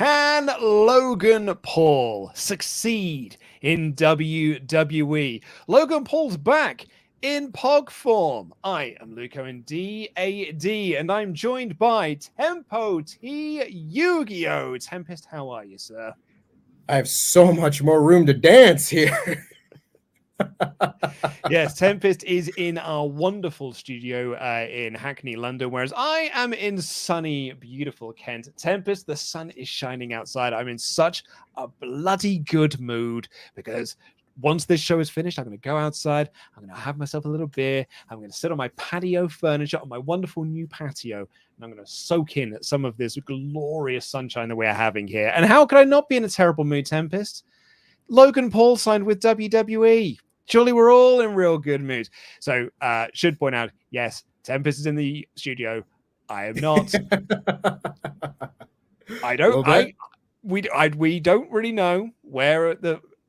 Can Logan Paul succeed in WWE? Logan Paul's back in POG form. I am Luco in DAD, and I'm joined by Tempo T Yu-Gi-Oh! Tempest, how are you, sir? I have so much more room to dance here. Yes, Tempest is in our wonderful studio in Hackney, London, whereas I am in sunny, beautiful Kent. Tempest, the sun is shining outside. I'm in such a bloody good mood because once this show is finished, I'm going to go outside. I'm going to have myself a little beer. I'm going to sit on my patio furniture, on my wonderful new patio, and I'm going to soak in some of this glorious sunshine that we're having here. And how could I not be in a terrible mood, Tempest? Logan Paul signed with WWE. Surely we're all in real good mood. So should point out, yes, Tempest is in the studio. I am not. We don't really know where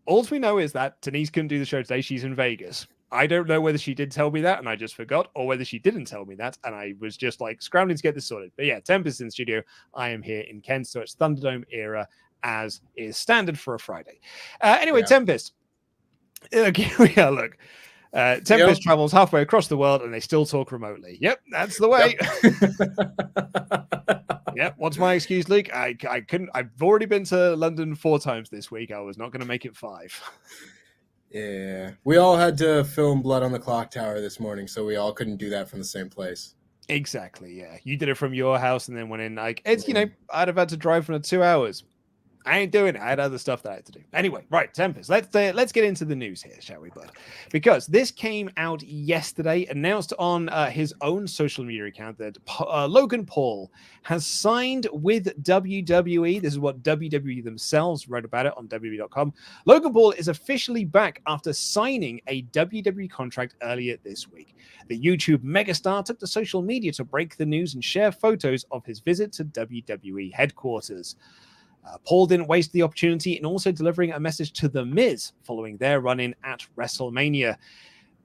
all we know is that Denise couldn't do the show today. She's in Vegas. I don't know whether she did tell me that and I just forgot, or whether she didn't tell me that and I was just like scrambling to get this sorted. But yeah, Tempest is in the studio. I am here in Kent, so it's Thunderdome era, as is standard for a Friday. Anyway, Tempest. Okay, yeah, look. Tempest travels halfway across the world and they still talk remotely. Yep, that's the way. Yep, what's my excuse, Luke? I couldn't. I've already been to London 4 times this week. I was not going to make it 5. Yeah, we all had to film Blood on the Clock Tower this morning, so we all couldn't do that from the same place. Exactly, yeah. You did it from your house and then went in. Like, it's, I'd have had to drive for 2 hours. I ain't doing it. I had other stuff that I had to do. Anyway, right, Tempest, let's get into the news here, shall we, bud? Because this came out yesterday, announced on his own social media account that Logan Paul has signed with WWE. This is what WWE themselves wrote about it on WWE.com. Logan Paul is officially back after signing a WWE contract earlier this week. The YouTube megastar took to social media to break the news and share photos of his visit to WWE headquarters. Paul didn't waste the opportunity in also delivering a message to The Miz following their run-in at WrestleMania.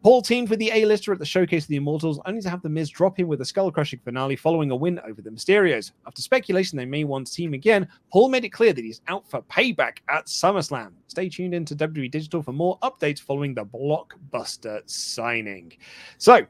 Paul teamed with the A-lister at the Showcase of the Immortals, only to have The Miz drop in with a skull-crushing finale following a win over the Mysterios. After speculation they may want to team again, Paul made it clear that he's out for payback at SummerSlam. Stay tuned into WWE Digital for more updates following the blockbuster signing. So,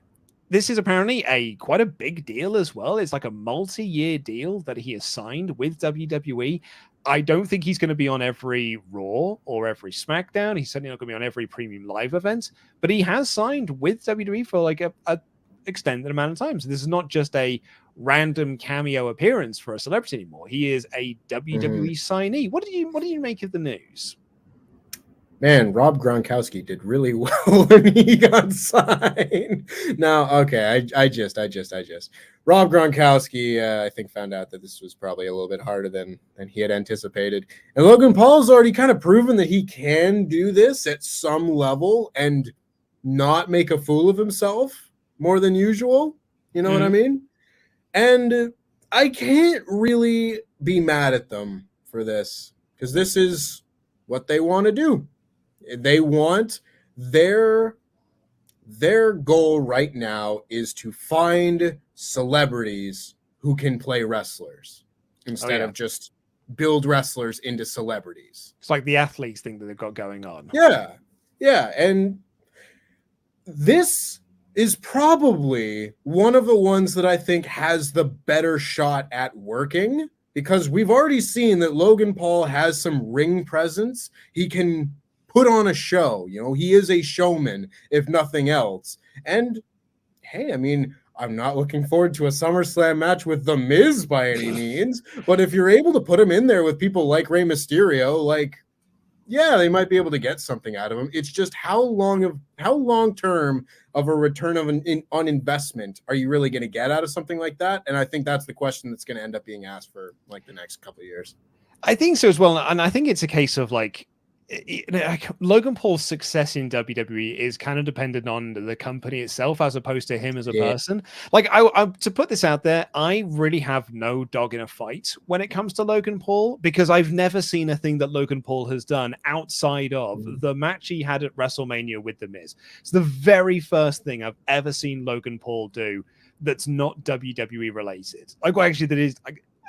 this is apparently quite a big deal as well. It's like a multi-year deal that he has signed with WWE. I don't think he's going to be on every Raw or every SmackDown. He's certainly not going to be on every premium live event, but he has signed with WWE for like a extended amount of time. So this is not just a random cameo appearance for a celebrity anymore. He is a WWE signee. What do you make of the news? Man, Rob Gronkowski did really well when he got signed. Now, okay, I just. Rob Gronkowski, I think, found out that this was probably a little bit harder than he had anticipated. And Logan Paul's already kind of proven that he can do this at some level and not make a fool of himself more than usual. You know what I mean? And I can't really be mad at them for this because this is what they want to do. They want their goal right now is to find celebrities who can play wrestlers instead of just build wrestlers into celebrities. It's like the athletes thing that they've got going on. Yeah. And this is probably one of the ones that I think has the better shot at working because we've already seen that Logan Paul has some ring presence. He can put on a show, he is a showman, if nothing else. And hey, I mean, I'm not looking forward to a SummerSlam match with The Miz by any means, but if you're able to put him in there with people like Rey Mysterio, they might be able to get something out of him. It's just how long term of a return on investment are you really going to get out of something like that? And I think that's the question that's going to end up being asked for the next couple of years. I think so as well, and I think it's a case of Logan Paul's success in WWE is kind of dependent on the company itself as opposed to him as a person. I to put this out there, I really have no dog in a fight when it comes to Logan Paul because I've never seen a thing that Logan Paul has done outside of the match he had at WrestleMania with The Miz. It's the very first thing I've ever seen Logan Paul do that's not WWE related. That is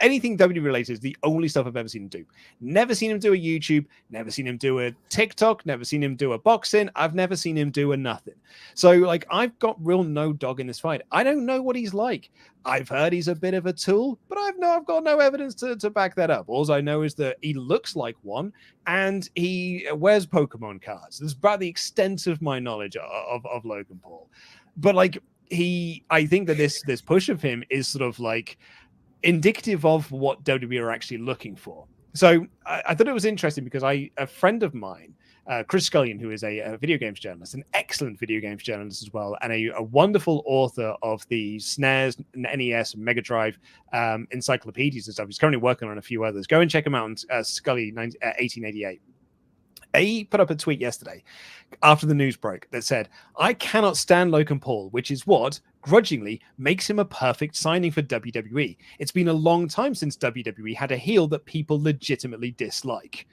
anything WWE related is the only stuff I've ever seen him do. Never seen him do a YouTube, never seen him do a TikTok, never seen him do a boxing. I've never seen him do a nothing. So like, I've got real no dog in this fight. I don't know what he's like. I've heard he's a bit of a tool, but I've got no evidence to back that up. All I know is that he looks like one and he wears Pokemon cards. That's about the extent of my knowledge of Logan Paul. But like, I think that this push of him is sort of like indicative of what WWE are actually looking for. So I thought it was interesting because a friend of mine, Chris Scullion, who is a video games journalist, an excellent video games journalist as well, and a wonderful author of the SNES, NES, Mega Drive encyclopedias and stuff. He's currently working on a few others. Go and check him out on Scully 1888. He put up a tweet yesterday after the news broke that said, "I cannot stand Logan Paul, which is what, grudgingly, makes him a perfect signing for WWE. It's been a long time since WWE had a heel that people legitimately dislike."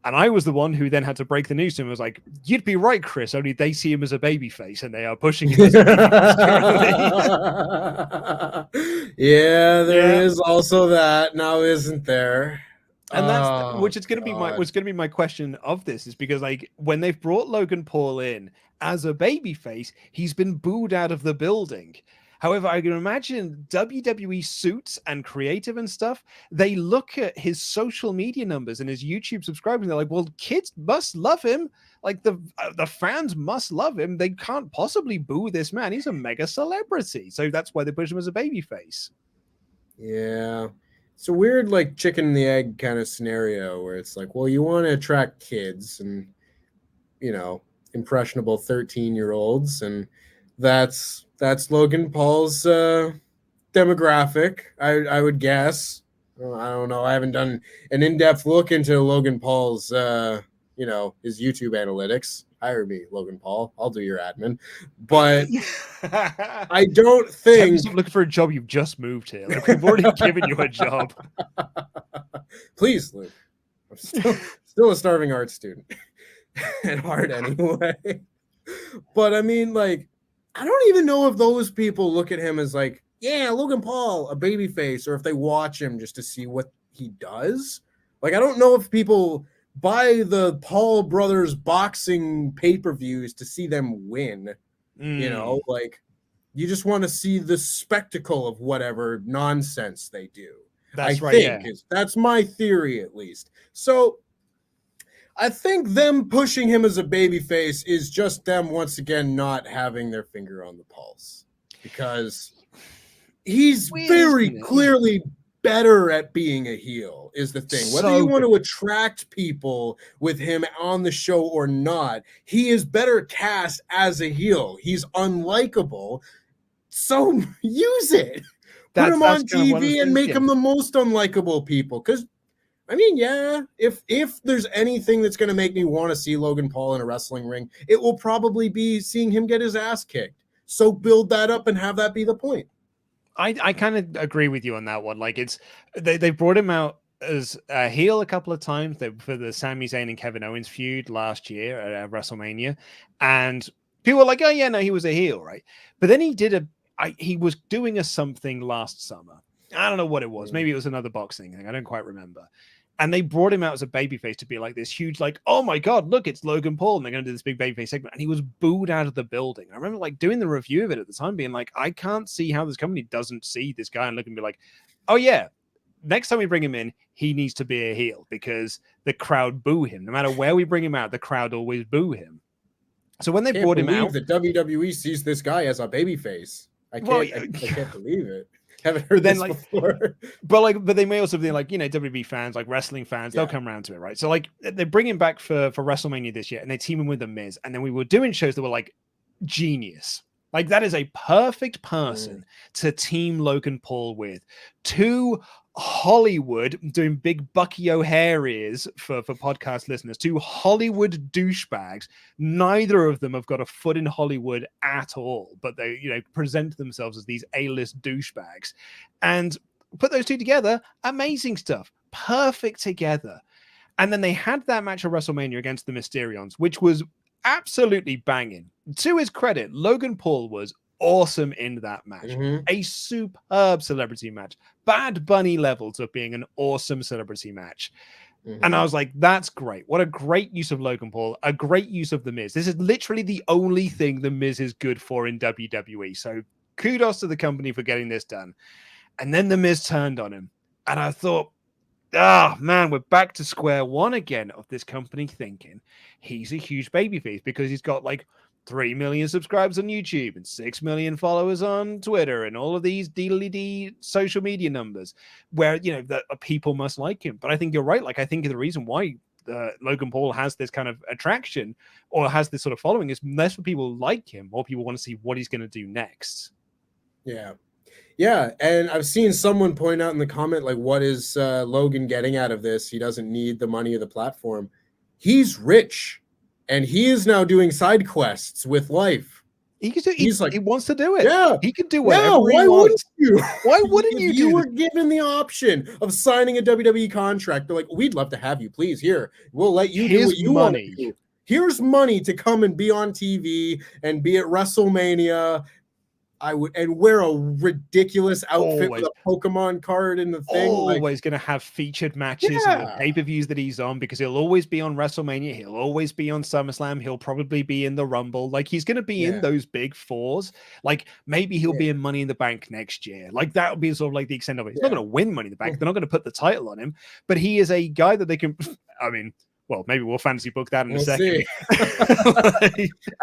And I was the one who then had to break the news to him. I was like, "You'd be right, Chris, only they see him as a babyface and they are pushing him as a babyface." Yeah, there is also that now, isn't there? And that's which is going to be my question of this, is because like when they've brought Logan Paul in as a babyface, he's been booed out of the building. However, I can imagine WWE suits and creative and stuff, they look at his social media numbers and his YouTube subscribers, and they're like, well, kids must love him. Like the fans must love him. They can't possibly boo this man. He's a mega celebrity. So that's why they push him as a babyface. Yeah. It's a weird, like, chicken and the egg kind of scenario where it's like, well, you want to attract kids and, you know, impressionable 13-year-olds, and that's Logan Paul's demographic, I would guess. I don't know. I haven't done an in-depth look into Logan Paul's, his YouTube analytics. Hire me, Logan Paul. I'll do your admin. But I don't think... Stop looking for a job. You've just moved here. Like, we've already given you a job. Please, Luke. I'm still a starving art student. At heart, anyway. But, I mean, like, I don't even know if those people look at him as like, yeah, Logan Paul, a babyface, or if they watch him just to see what he does. Like, I don't know if people buy the Paul brothers boxing pay-per-views to see them win. You know, like, you just want to see the spectacle of whatever nonsense they do. That's my theory, at least. So I think them pushing him as a babyface is just them once again not having their finger on the pulse, because he's very clearly better at being a heel is the thing. Whether you want to attract people with him on the show or not, he is better cast as a heel. He's unlikable, so use it. Put him on TV and make him the most unlikable people, because I mean, yeah, if there's anything that's going to make me want to see Logan Paul in a wrestling ring, it will probably be seeing him get his ass kicked. So build that up and have that be the point. I kind of agree with you on that one. Like, it's they brought him out as a heel a couple of times for the Sami Zayn and Kevin Owens feud last year at WrestleMania, and people were like, "Oh yeah, no, he was a heel, right?" But then he was doing something last summer. I don't know what it was. Maybe it was another boxing thing. I don't quite remember. And they brought him out as a babyface to be like this huge, like, oh my God, look, it's Logan Paul. And they're going to do this big babyface segment. And he was booed out of the building. I remember like doing the review of it at the time being like, I can't see how this company doesn't see this guy and look and be like, oh yeah, next time we bring him in, he needs to be a heel, because the crowd boo him. No matter where we bring him out, the crowd always boo him. So when they brought him out, the WWE sees this guy as a babyface. I can't believe it. Haven't heard this before. But they may also be like, WWE fans, like wrestling fans, they'll come around to it, right? So like they bring him back for WrestleMania this year, and they team him with The Miz, and then we were doing shows that were like genius. Like, that is a perfect person to team Logan Paul with. Two Hollywood, doing big Bucky O'Hare ears for podcast listeners, two Hollywood douchebags. Neither of them have got a foot in Hollywood at all, but they present themselves as these A-list douchebags. And put those two together, amazing stuff. Perfect together. And then they had that match at WrestleMania against the Mysterions, which was absolutely banging. To his credit, Logan Paul was awesome in that match. A superb celebrity match. Bad Bunny levels of being an awesome celebrity match. And I was like, that's great. What a great use of Logan Paul. A great use of The Miz. This is literally the only thing The Miz is good for in WWE. So kudos to the company for getting this done. And then The Miz turned on him. And I thought, oh man, we're back to square one again of this company thinking he's a huge babyface because he's got like 3 million subscribers on YouTube and 6 million followers on Twitter and all of these D social media numbers where, you know, that people must like him. But I think you're right. Like, I think the reason why Logan Paul has this kind of attraction or has this sort of following is less for people like him, more people want to see what he's going to do next. Yeah. Yeah. And I've seen someone point out in the comment, like, what is Logan getting out of this? He doesn't need the money of the platform. He's rich. And he is now doing side quests with life. He's like, he wants to do it. Yeah, he can do whatever. Yeah, why wouldn't you? Why wouldn't you? If you were given the option of signing a WWE contract, they're like, we'd love to have you. Please, here, we'll let you do what you want to do. Here's money to come and be on TV and be at WrestleMania. I would and wear a ridiculous outfit with a Pokemon card in the thing. Always going to have featured matches in the pay-per-views that he's on because he'll always be on WrestleMania. He'll always be on SummerSlam. He'll probably be in the Rumble. Like he's going to be in those big fours. Like maybe he'll be in Money in the Bank next year. Like that would be sort of like the extent of it. He's not going to win Money in the Bank. They're not going to put the title on him, but he is a guy that they can. I mean. Well, maybe we'll fantasy book that in a second.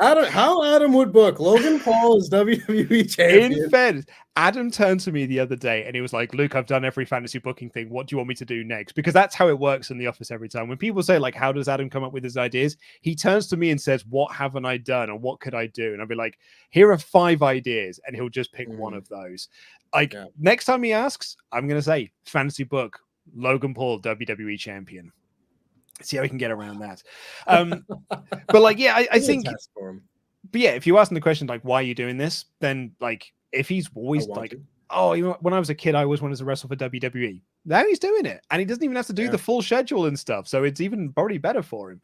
Adam would book Logan Paul as WWE champion. In fairness, Adam turned to me the other day and he was like, Luke, I've done every fantasy booking thing. What do you want me to do next? Because that's how it works in the office every time. When people say, like, how does Adam come up with his ideas? He turns to me and says, what haven't I done? Or what could I do? And I'll be like, here are 5 ideas. And he'll just pick one of those. Like, next time he asks, I'm going to say, fantasy book, Logan Paul, WWE champion. See how we can get around that. But like, yeah, I think, but yeah, if you ask him the question, like, why are you doing this? Then like, if he's always like, oh, you know, when I was a kid, I always wanted to wrestle for WWE. Now he's doing it. And he doesn't even have to do the full schedule and stuff. So it's even probably better for him.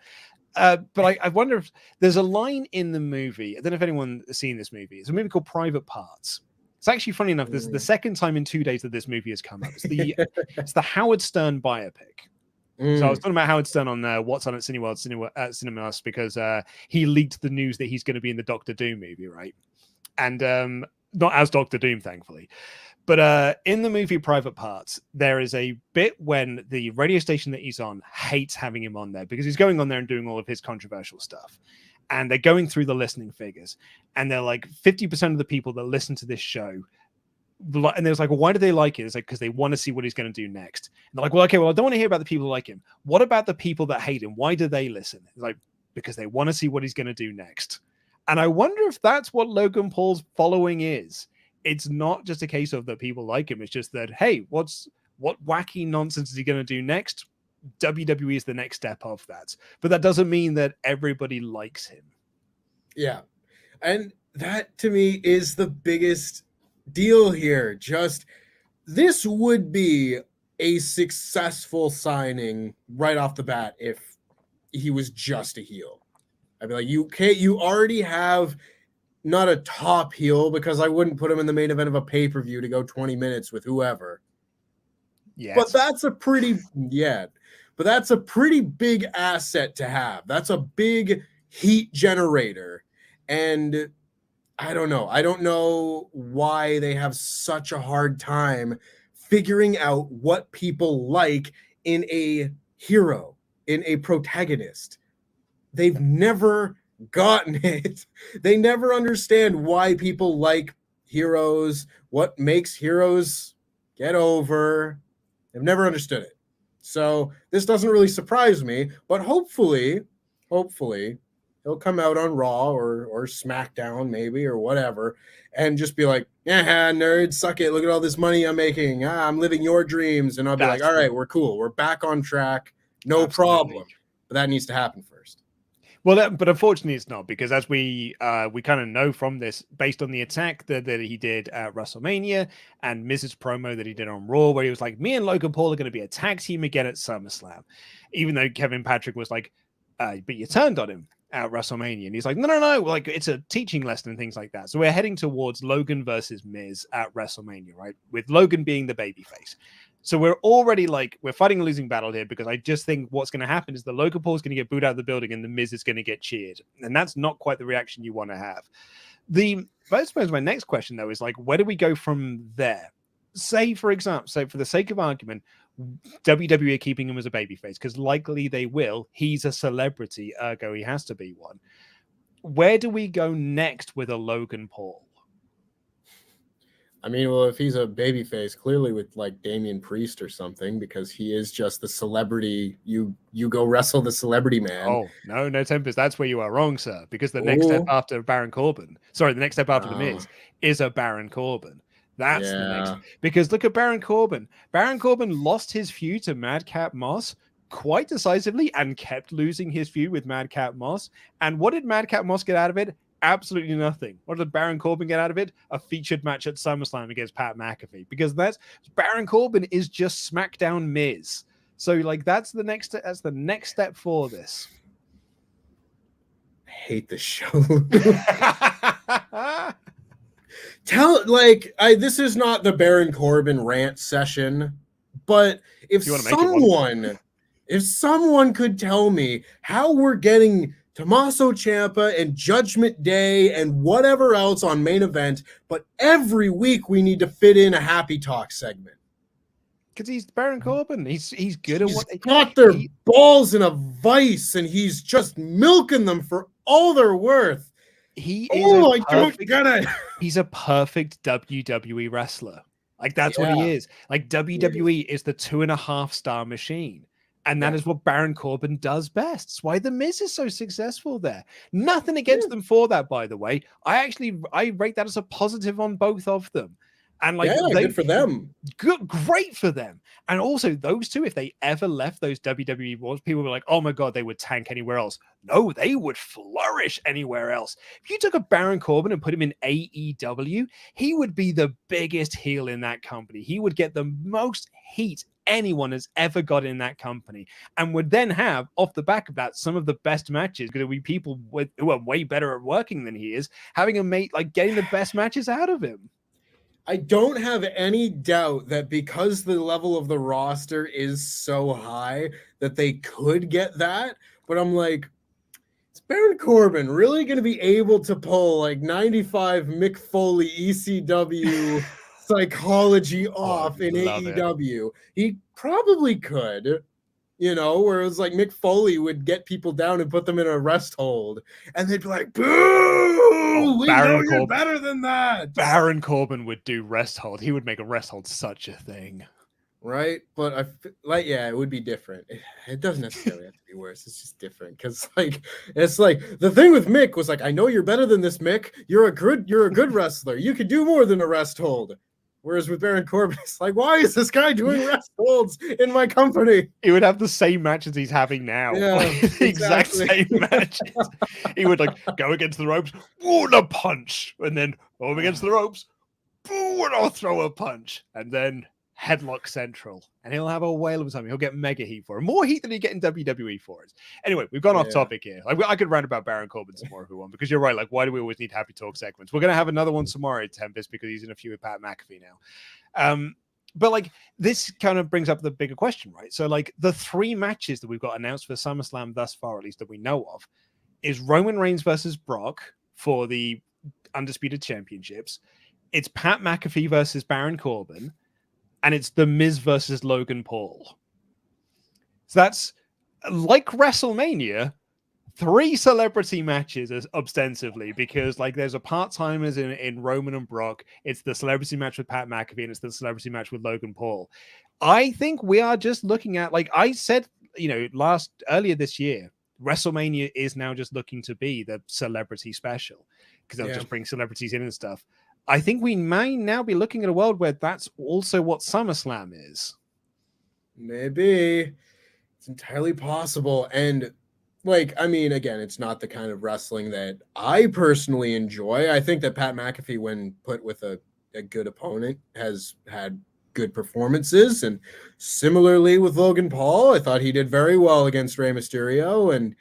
But I wonder if there's a line in the movie. I don't know if anyone's seen this movie. It's a movie called Private Parts. It's actually funny enough. This is the second time in 2 days that this movie has come up. It's the Howard Stern biopic. So I was talking about Howard Stern on What's On at Cinemas because he leaked the news that he's going to be in the Doctor Doom movie, right? And not as Doctor Doom, thankfully. But in the movie Private Parts, there is a bit when the radio station that he's on hates having him on there because he's going on there and doing all of his controversial stuff. And they're going through the listening figures. And they're like 50% of the people that listen to this show. And there's like, well, why do they like it? It's like, because they want to see what he's going to do next. And they're like, well, okay, well, I don't want to hear about the people who like him. What about the people that hate him? Why do they listen? It's like, because they want to see what he's going to do next. And I wonder if that's what Logan Paul's following is. It's not just a case of that people like him. It's just that, hey, what wacky nonsense is he going to do next? WWE is the next step of that. But that doesn't mean that everybody likes him. Yeah. And that to me is the biggest deal here. Just this would be a successful signing right off the bat if he was just a heel. I'd be like, you already have not a top heel because I wouldn't put him in the main event of a pay-per-view to go 20 minutes with whoever. Yeah. But that's a pretty big asset to have. That's a big heat generator. And I don't know why they have such a hard time figuring out what people like in a hero, in a protagonist. They've never gotten it. They never understand why people like heroes, what makes heroes get over. They've never understood it. So this doesn't really surprise me, but hopefully he'll come out on Raw or SmackDown maybe or whatever and just be like, yeah, nerds, suck it. Look at all this money I'm making. I'm living your dreams. And I'll be like, all right, we're cool. We're back on track. No problem. But that needs to happen first. Well, but unfortunately it's not, because as we kind of know from this, based on the attack that he did at WrestleMania and Miz's promo that he did on Raw, where he was like, me and Logan Paul are going to be a tag team again at SummerSlam, even though Kevin Patrick was like, but you turned on him. at WrestleMania. And he's like, no, like it's a teaching lesson and things like that. So we're heading towards Logan versus Miz at WrestleMania, right? With Logan being the babyface. So we're already like, we're fighting a losing battle here because I just think what's going to happen is the Logan Paul is going to get booed out of the building and the Miz is going to get cheered. And that's not quite the reaction you want to have. But I suppose my next question, though, is like, where do we go from there? Say, for example, so for the sake of argument, WWE are keeping him as a babyface because likely they will. He's a celebrity, ergo he has to be one. Where do we go next with a Logan Paul? I mean, well, if he's a babyface, clearly with like Damian Priest or something, because he is just the celebrity. You go wrestle the celebrity man. Oh, no, Tempest. That's where you are wrong, sir. Because the next step after Baron Corbin, the next step after The Miz is a Baron Corbin. That's the next. Because look at Baron Corbin. Baron Corbin lost his feud to Madcap Moss quite decisively and kept losing his feud with Madcap Moss. And what did Madcap Moss get out of it? Absolutely nothing. What did Baron Corbin get out of it? A featured match at SummerSlam against Pat McAfee. Because Baron Corbin is just SmackDown Miz. So like that's the next step for this. I hate this show. This is not the Baron Corbin rant session, but if someone could tell me how we're getting Tommaso Ciampa and Judgment Day and whatever else on main event, but every week we need to fit in a happy talk segment. Because he's Baron Corbin. He's good at what they got their balls in a vice and he's just milking them for all they're worth. He's a perfect WWE wrestler. Like that's what he is. Like WWE is the 2.5-star machine. And that is what Baron Corbin does best. It's why The Miz is so successful there. Nothing against them for that, by the way. I rate that as a positive on both of them. And like, good for them. Great for them. And also those two, if they ever left those WWE wars, people were like, oh my God, they would tank anywhere else. No, they would flourish anywhere else. If you took a Baron Corbin and put him in AEW, he would be the biggest heel in that company. He would get the most heat anyone has ever got in that company, and would then have off the back of that some of the best matches. Going to be people who are way better at working than he is, having a mate like getting the best matches out of him. I don't have any doubt that because the level of the roster is so high that they could get that, but I'm like, is Baron Corbin really going to be able to pull like 95 Mick Foley ECW psychology off in AEW? He probably could, where it was like Mick Foley would get people down and put them in a rest hold, and they'd be like, boo, we know you're better than that. Baron Corbin would do rest hold. He would make a rest hold such a thing. Right? But it would be different. It doesn't necessarily have to be worse. It's just different. Because it's like the thing with Mick was like, I know you're better than this, Mick. You're a good wrestler. You could do more than a rest hold. Whereas with Baron Corbin, it's like, why is this guy doing rest holds in my company? He would have the same matches he's having now. Yeah, the exact same matches. He would go against the ropes, ooh, and a punch. And then over against the ropes, ooh, and I'll throw a punch. And then headlock central. And he'll have a whale of a time. He'll get mega heat for it. More heat than he'd get in WWE for it. Anyway, we've gone off topic here. I could rant about Baron Corbin some more if we want, because you're right. Like, why do we always need happy talk segments? We're going to have another one tomorrow, Tempest, because he's in a feud with Pat McAfee now. But like, this kind of brings up the bigger question, right? So like the 3 matches that we've got announced for SummerSlam thus far, at least that we know of, is Roman Reigns versus Brock for the Undisputed Championships. It's Pat McAfee versus Baron Corbin. And it's The Miz versus Logan Paul. So that's like WrestleMania, 3 celebrity matches as ostensibly, because like there's a part-timers in Roman and Brock. It's the celebrity match with Pat McAfee, and it's the celebrity match with Logan Paul. I think we are just looking at, like I said, earlier this year, WrestleMania is now just looking to be the celebrity special, because they'll just bring celebrities in and stuff. I think we may now be looking at a world where that's also what SummerSlam is. Maybe. It's entirely possible. And again, it's not the kind of wrestling that I personally enjoy. I think that Pat McAfee, when put with a good opponent, has had good performances. And similarly with Logan Paul, I thought he did very well against Rey Mysterio. And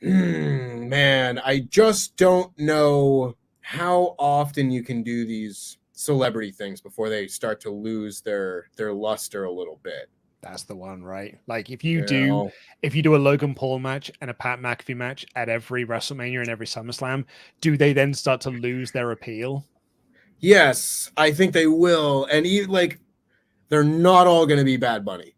Man, I just don't know how often you can do these celebrity things before they start to lose their luster a little bit. That's the one, right? Like if You you do know? a Logan Paul match and a Pat McAfee match at every WrestleMania and every SummerSlam, do they then start to lose their appeal? Yes, I think they will. And like, they're not all going to be Bad Bunny.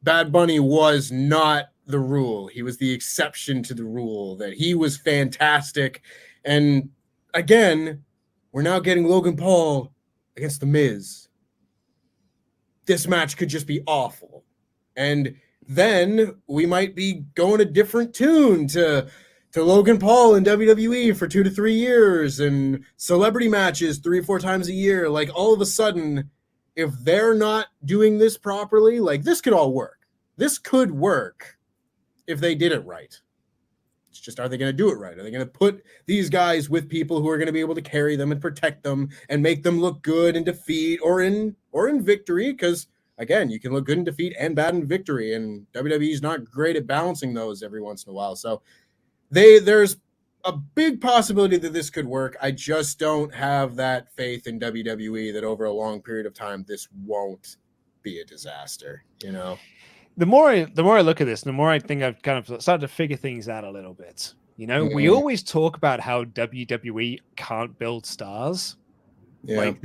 Bad Bunny was not the rule. He was the exception to the rule, that he was fantastic. And again, we're now getting Logan Paul against The Miz. This match could just be awful. And then we might be going a different tune to Logan Paul in WWE for 2 to 3 years and celebrity matches 3 or 4 times a year. Like, all of a sudden, if they're not doing this properly, like, this could all work. This could work if they did it right. It's just, are they going to do it right? Are they going to put these guys with people who are going to be able to carry them and protect them and make them look good in defeat or in victory? Because again, you can look good in defeat and bad in victory, and WWE's not great at balancing those every once in a while. So there's a big possibility that this could work. I just don't have that faith in WWE that over a long period of time this won't be a disaster, you know? The more I look at this, the more I think I've kind of started to figure things out a little bit. You know, we always talk about how WWE can't build stars. Yeah. Like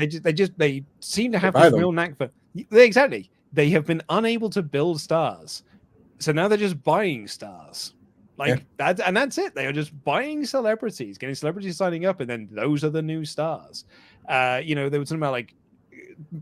they seem to have this real knack for exactly. They have been unable to build stars, so now they're just buying stars. Like that's it. They are just buying celebrities, getting celebrities signing up, and then those are the new stars. You know, they were talking about, like,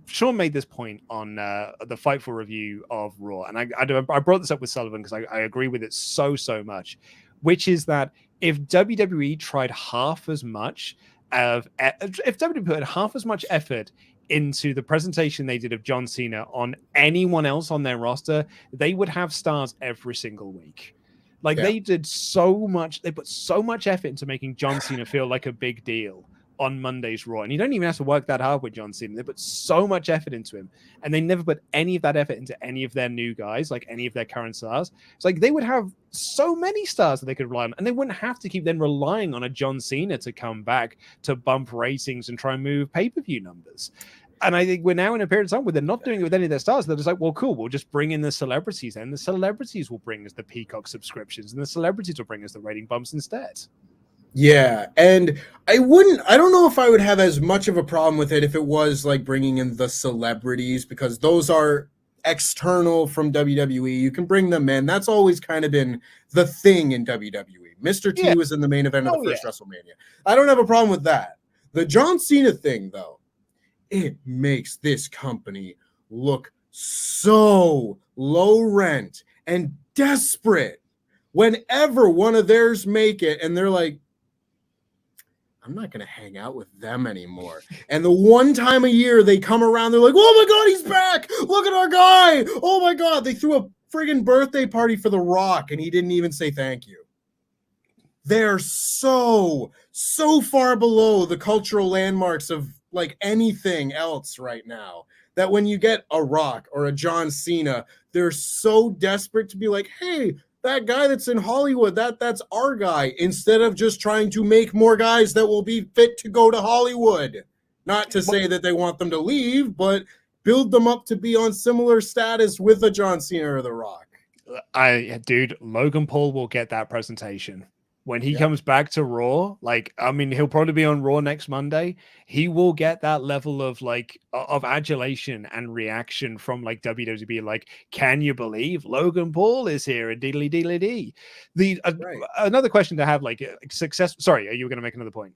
Sean made this point on the Fightful review of Raw, and I brought this up with Sullivan because I agree with it so much, which is that if WWE tried half as much if WWE put half as much effort into the presentation they did of John Cena on anyone else on their roster, they would have stars every single week. Like, they did so much, they put so much effort into making John Cena feel like a big deal on Monday's Raw. And you don't even have to work that hard with John Cena. They put so much effort into him, and they never put any of that effort into any of their new guys, like any of their current stars. It's like they would have so many stars that they could rely on, and they wouldn't have to keep then relying on a John Cena to come back to bump ratings and try and move pay-per-view numbers. And I think we're now in a period of time where they're not doing it with any of their stars. They're just like, well, cool, we'll just bring in the celebrities, and the celebrities will bring us the Peacock subscriptions, and the celebrities will bring us the rating bumps instead. Yeah, and I don't know if I would have as much of a problem with it if it was like bringing in the celebrities, because those are external from WWE. You can bring them in. That's always kind of been the thing in WWE. Mr. T was in the main event of the first WrestleMania. I don't have a problem with that. The John Cena thing, though, it makes this company look so low rent and desperate whenever one of theirs make it, and they're like, I'm not going to hang out with them anymore. And the one time a year they come around, they're like, oh my God, he's back. Look at our guy. Oh my God. They threw a friggin' birthday party for The Rock, and he didn't even say thank you. They're so far below the cultural landmarks of like anything else right now that when you get a Rock or a John Cena, they're so desperate to be like, hey, that guy that's in Hollywood, that's our guy, instead of just trying to make more guys that will be fit to go to Hollywood. Not to say that they want them to leave, but build them up to be on similar status with a John Cena or The Rock. Dude, Logan Paul will get that presentation. When he comes back to Raw, like, I mean, he'll probably be on Raw next Monday. He will get that level of like of adulation and reaction from like WWE. Like, can you believe Logan Paul is here? And diddly diddly dee. Another question to have, like, success. Sorry, you were going to make another point?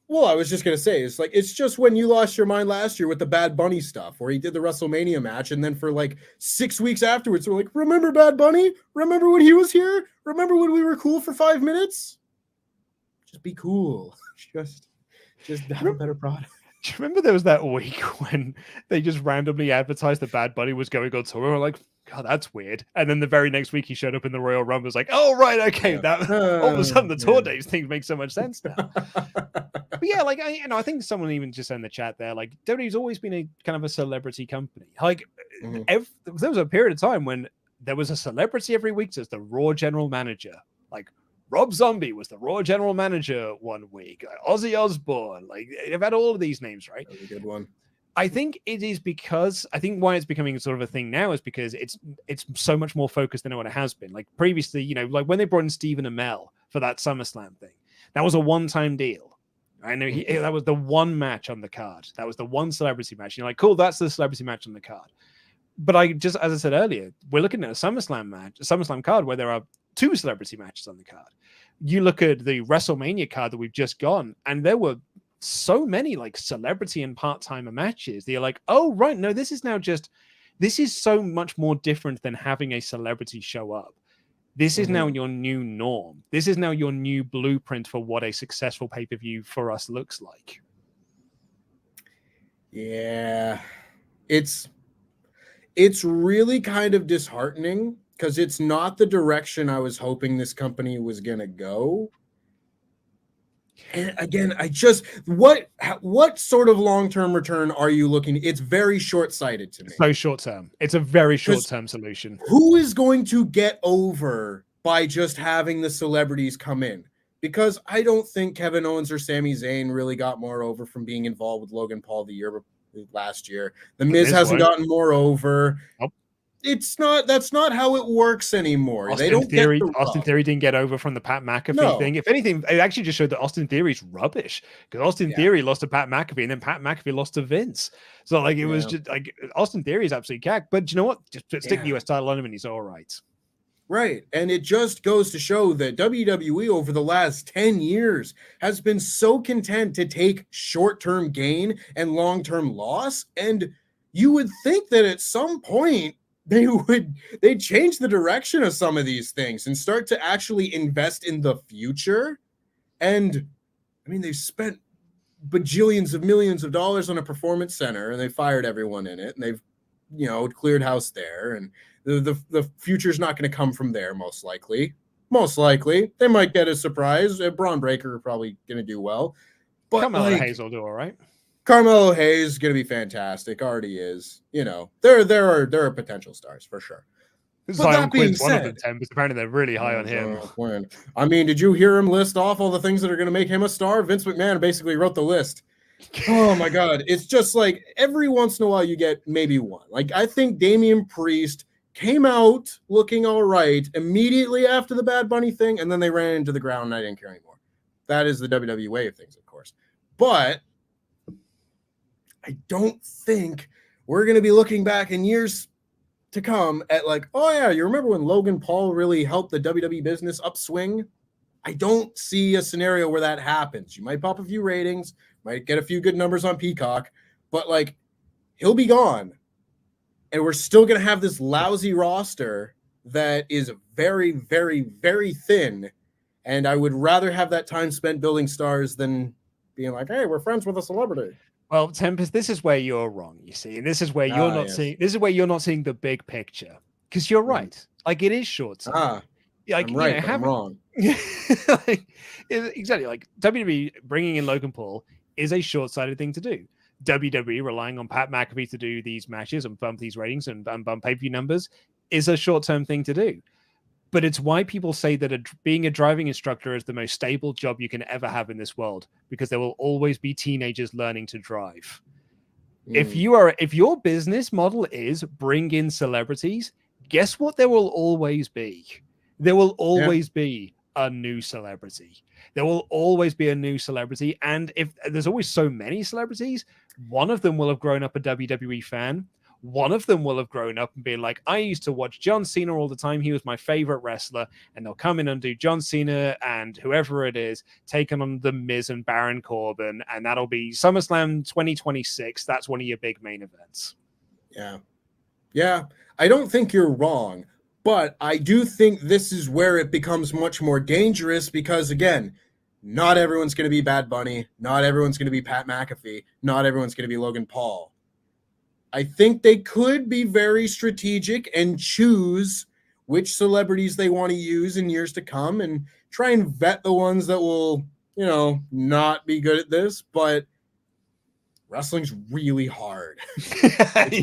Well, I was just going to say, it's like, it's just when you lost your mind last year with the Bad Bunny stuff, where he did the WrestleMania match, and then for like 6 weeks afterwards, we're like, remember Bad Bunny? Remember when he was here? Remember when we were cool for 5 minutes? Just be cool. Just have a better product. Do you remember there was that week when they just randomly advertised that Bad Bunny was going on tour? We're like, God, that's weird. And then the very next week he showed up in the Royal Rumble. Was like, oh, right, okay. That all of a sudden the tour dates thing makes so much sense now. But yeah, like, I think someone even just said in the chat there, like, WWE's always been a kind of a celebrity company. Like, there was a period of time when there was a celebrity every week as the Raw general manager. Like, Rob Zombie was the Raw general manager one week. Ozzy Osbourne, like they've had all of these names, right? That's a good one. I think it is because I think why it's becoming sort of a thing now is because it's so much more focused than what it has been. Like previously, you know, like when they brought in Stephen Amell for that SummerSlam thing, that was a one-time deal. I know that was the one match on the card. That was the one celebrity match. You're like, cool, that's the celebrity match on the card. But as I said earlier, we're looking at a SummerSlam match, a SummerSlam card where there are 2 celebrity matches on the card. You look at the WrestleMania card that we've just gone, and there were so many like celebrity and part-timer matches. They're like, oh right, no, this is so much more different than having a celebrity show up. This is now your new norm. This is now your new blueprint for what a successful pay-per-view for us looks like. Yeah, it's really kind of disheartening because it's not the direction I was hoping this company was gonna go. And again, what sort of long-term return are you looking? It's very short-sighted to me. So short-term. It's a very short-term solution. Who is going to get over by just having the celebrities come in? Because I don't think Kevin Owens or Sami Zayn really got more over from being involved with Logan Paul last year. The Miz hasn't gotten more over. Nope. That's not how it works anymore. Austin Theory didn't get over from the Pat McAfee thing. If anything, it actually just showed that Austin Theory's rubbish because Austin Theory lost to Pat McAfee and then Pat McAfee lost to Vince. So like it was just like Austin Theory is absolutely cack. But you know what? Just stick the US title on him and he's all right. Right. And it just goes to show that WWE over the last 10 years has been so content to take short-term gain and long-term loss. And you would think that at some point they'd change the direction of some of these things and start to actually invest in the future. And I mean, they've spent bajillions of millions of dollars on a performance center and they fired everyone in it and they've, you know, cleared house there. And the future's not going to come from there. Most likely they might get a surprise. Braun Breaker probably going to do well, but Carmelo Hayes will do all right. Carmelo Hayes is going to be fantastic. Already is. You know, there are potential stars for sure. Zion Quinn's one of the 10, but apparently they're really high on him. I mean, did you hear him list off all the things that are going to make him a star? Vince McMahon basically wrote the list. Oh my God. It's just like every once in a while you get maybe one. Like I think Damian Priest came out looking all right immediately after the Bad Bunny thing, and then they ran into the ground and I didn't care anymore. That is the WWE way of things, of course. But I don't think we're going to be looking back in years to come at like, oh yeah, you remember when Logan Paul really helped the WWE business upswing? I don't see a scenario where that happens. You might pop a few ratings, might get a few good numbers on Peacock, but like he'll be gone. And we're still going to have this lousy roster that is very, very, very thin. And I would rather have that time spent building stars than being like, hey, we're friends with a celebrity. Well, Tempest, this is where you're wrong, you see, and this is where you're not seeing. This is where you're not seeing the big picture, because you're right. Like it is short. Like, I'm right. I'm wrong. Exactly. Like WWE bringing in Logan Paul is a short-sighted thing to do. WWE relying on Pat McAfee to do these matches and bump these ratings and bump pay-per-view numbers is a short-term thing to do. But it's why people say that being a driving instructor is the most stable job you can ever have in this world, because there will always be teenagers learning to drive. If your business model is bring in celebrities, guess what? There will always be. There will always be a new celebrity. There will always be a new celebrity. And if there's always so many celebrities, one of them will have grown up a WWE fan. One of them will have grown up and been like, I used to watch John Cena all the time. He was my favorite wrestler. And they'll come in and do John Cena and whoever it is, taking on The Miz and Baron Corbin. And that'll be SummerSlam 2026. That's one of your big main events. Yeah. Yeah. I don't think you're wrong, but I do think this is where it becomes much more dangerous because, again, not everyone's going to be Bad Bunny. Not everyone's going to be Pat McAfee. Not everyone's going to be Logan Paul. I think they could be very strategic and choose which celebrities they want to use in years to come and try and vet the ones that will, you know, not be good at this. But wrestling's really hard. It's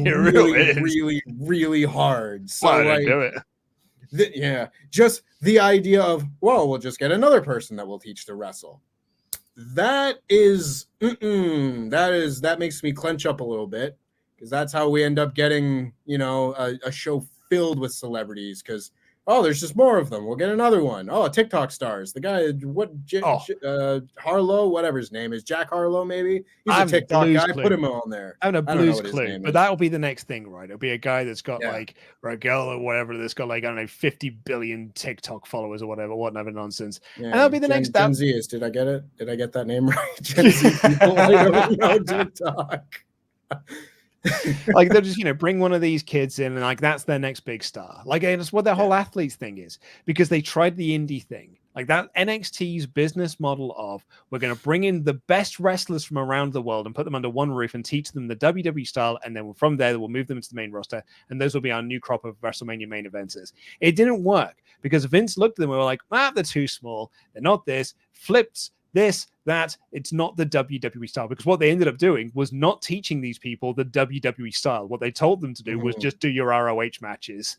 really hard. So Why do it? Just the idea of, well, we'll just get another person that will teach to wrestle. That makes me clench up a little bit, because that's how we end up getting, a show filled with celebrities, because there's just more of them. We'll get another one. TikTok stars. The guy, Harlow, whatever his name is, Jack Harlow, maybe. He's a TikTok guy. Put him on there. I have a blues clue, but that'll be the next thing, right? It'll be a guy that's got or a girl or whatever that's got 50 billion TikTok followers or whatever nonsense. Yeah, and that'll be the next. Gen Z is. Did I get it? Did I get that name right? Gen Z people. I don't know TikTok. They'll just bring one of these kids in, and that's their next big star. It's what their whole athletes thing is, because they tried the indie thing. That NXT's business model of, we're going to bring in the best wrestlers from around the world and put them under one roof and teach them the WWE style, and then from there we'll move them into the main roster, and those will be our new crop of WrestleMania main eventers. It didn't work because Vince looked at them and were like, they're too small, they're not this, flips, this, that, it's not the WWE style. Because what they ended up doing was not teaching these people the WWE style. What they told them to do was just do your ROH matches,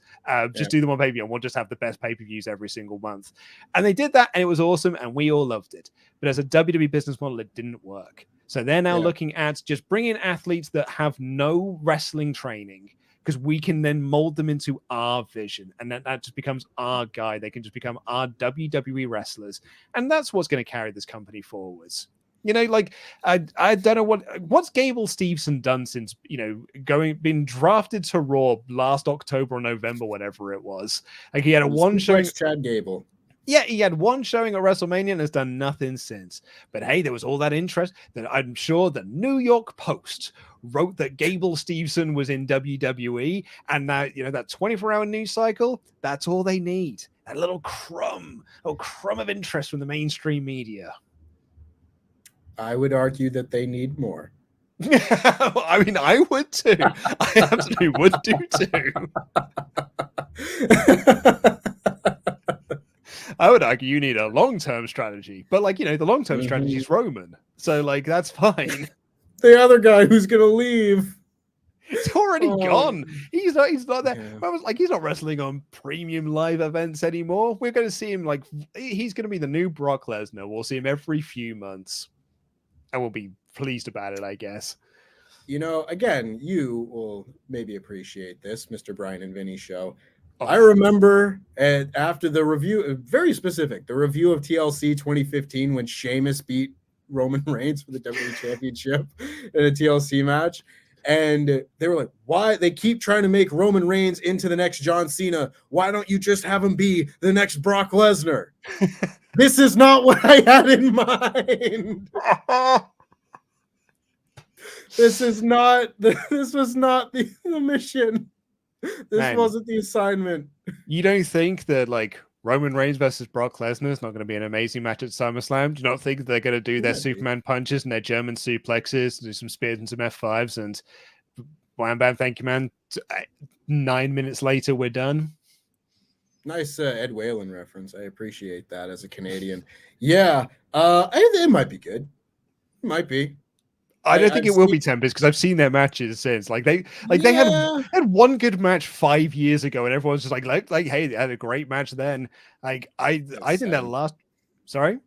just do them on pay-per-view, and we'll just have the best pay-per-views every single month. And they did that, and it was awesome, and we all loved it. But as a WWE business model, it didn't work. So they're now looking at just bringing athletes that have no wrestling training, because we can then mold them into our vision, and that just becomes our guy. They can just become our WWE wrestlers, and that's what's going to carry this company forwards. I don't know what's Gable Steveson done since been drafted to Raw last October or November, whatever it was. He had one showing. Chad Gable. Yeah, he had one showing at WrestleMania and has done nothing since. But hey, there was all that interest that I'm sure the New York Post wrote that Gable Steveson was in WWE, and now that 24-hour news cycle, that's all they need. A little crumb of interest from the mainstream media. I would argue that they need more. I mean, I would too. I absolutely would do too. I would argue you need a long-term strategy, but the long-term strategy is Roman, so that's fine. The other guy who's gonna leave, it's already gone. He's not there. Yeah. I was he's not wrestling on premium live events anymore. We're going to see him he's going to be the new Brock Lesnar. We'll see him every few months, and we'll be pleased about it, I guess. Again, you will maybe appreciate this, Mr. Brian and Vinny show. I remember after the review, very specific, the review of TLC 2015 when Sheamus beat Roman Reigns for the WWE Championship in a TLC match. And they were like, why? They keep trying to make Roman Reigns into the next John Cena. Why don't you just have him be the next Brock Lesnar? This is not what I had in mind. This was not the mission. This wasn't the assignment. You don't think that Roman Reigns versus Brock Lesnar is not going to be an amazing match at SummerSlam? Do you not think they're going to do their Superman punches and their German suplexes, do some spears and some F5s, and wham bam, thank you, man. 9 minutes later, we're done. Nice Ed Whalen reference. I appreciate that as a Canadian. Yeah, it might be good. It might be. I don't think it will be Tempest, because I've seen their matches since. They had one good match 5 years ago, and everyone's just hey, they had a great match then. I think that last. Sorry,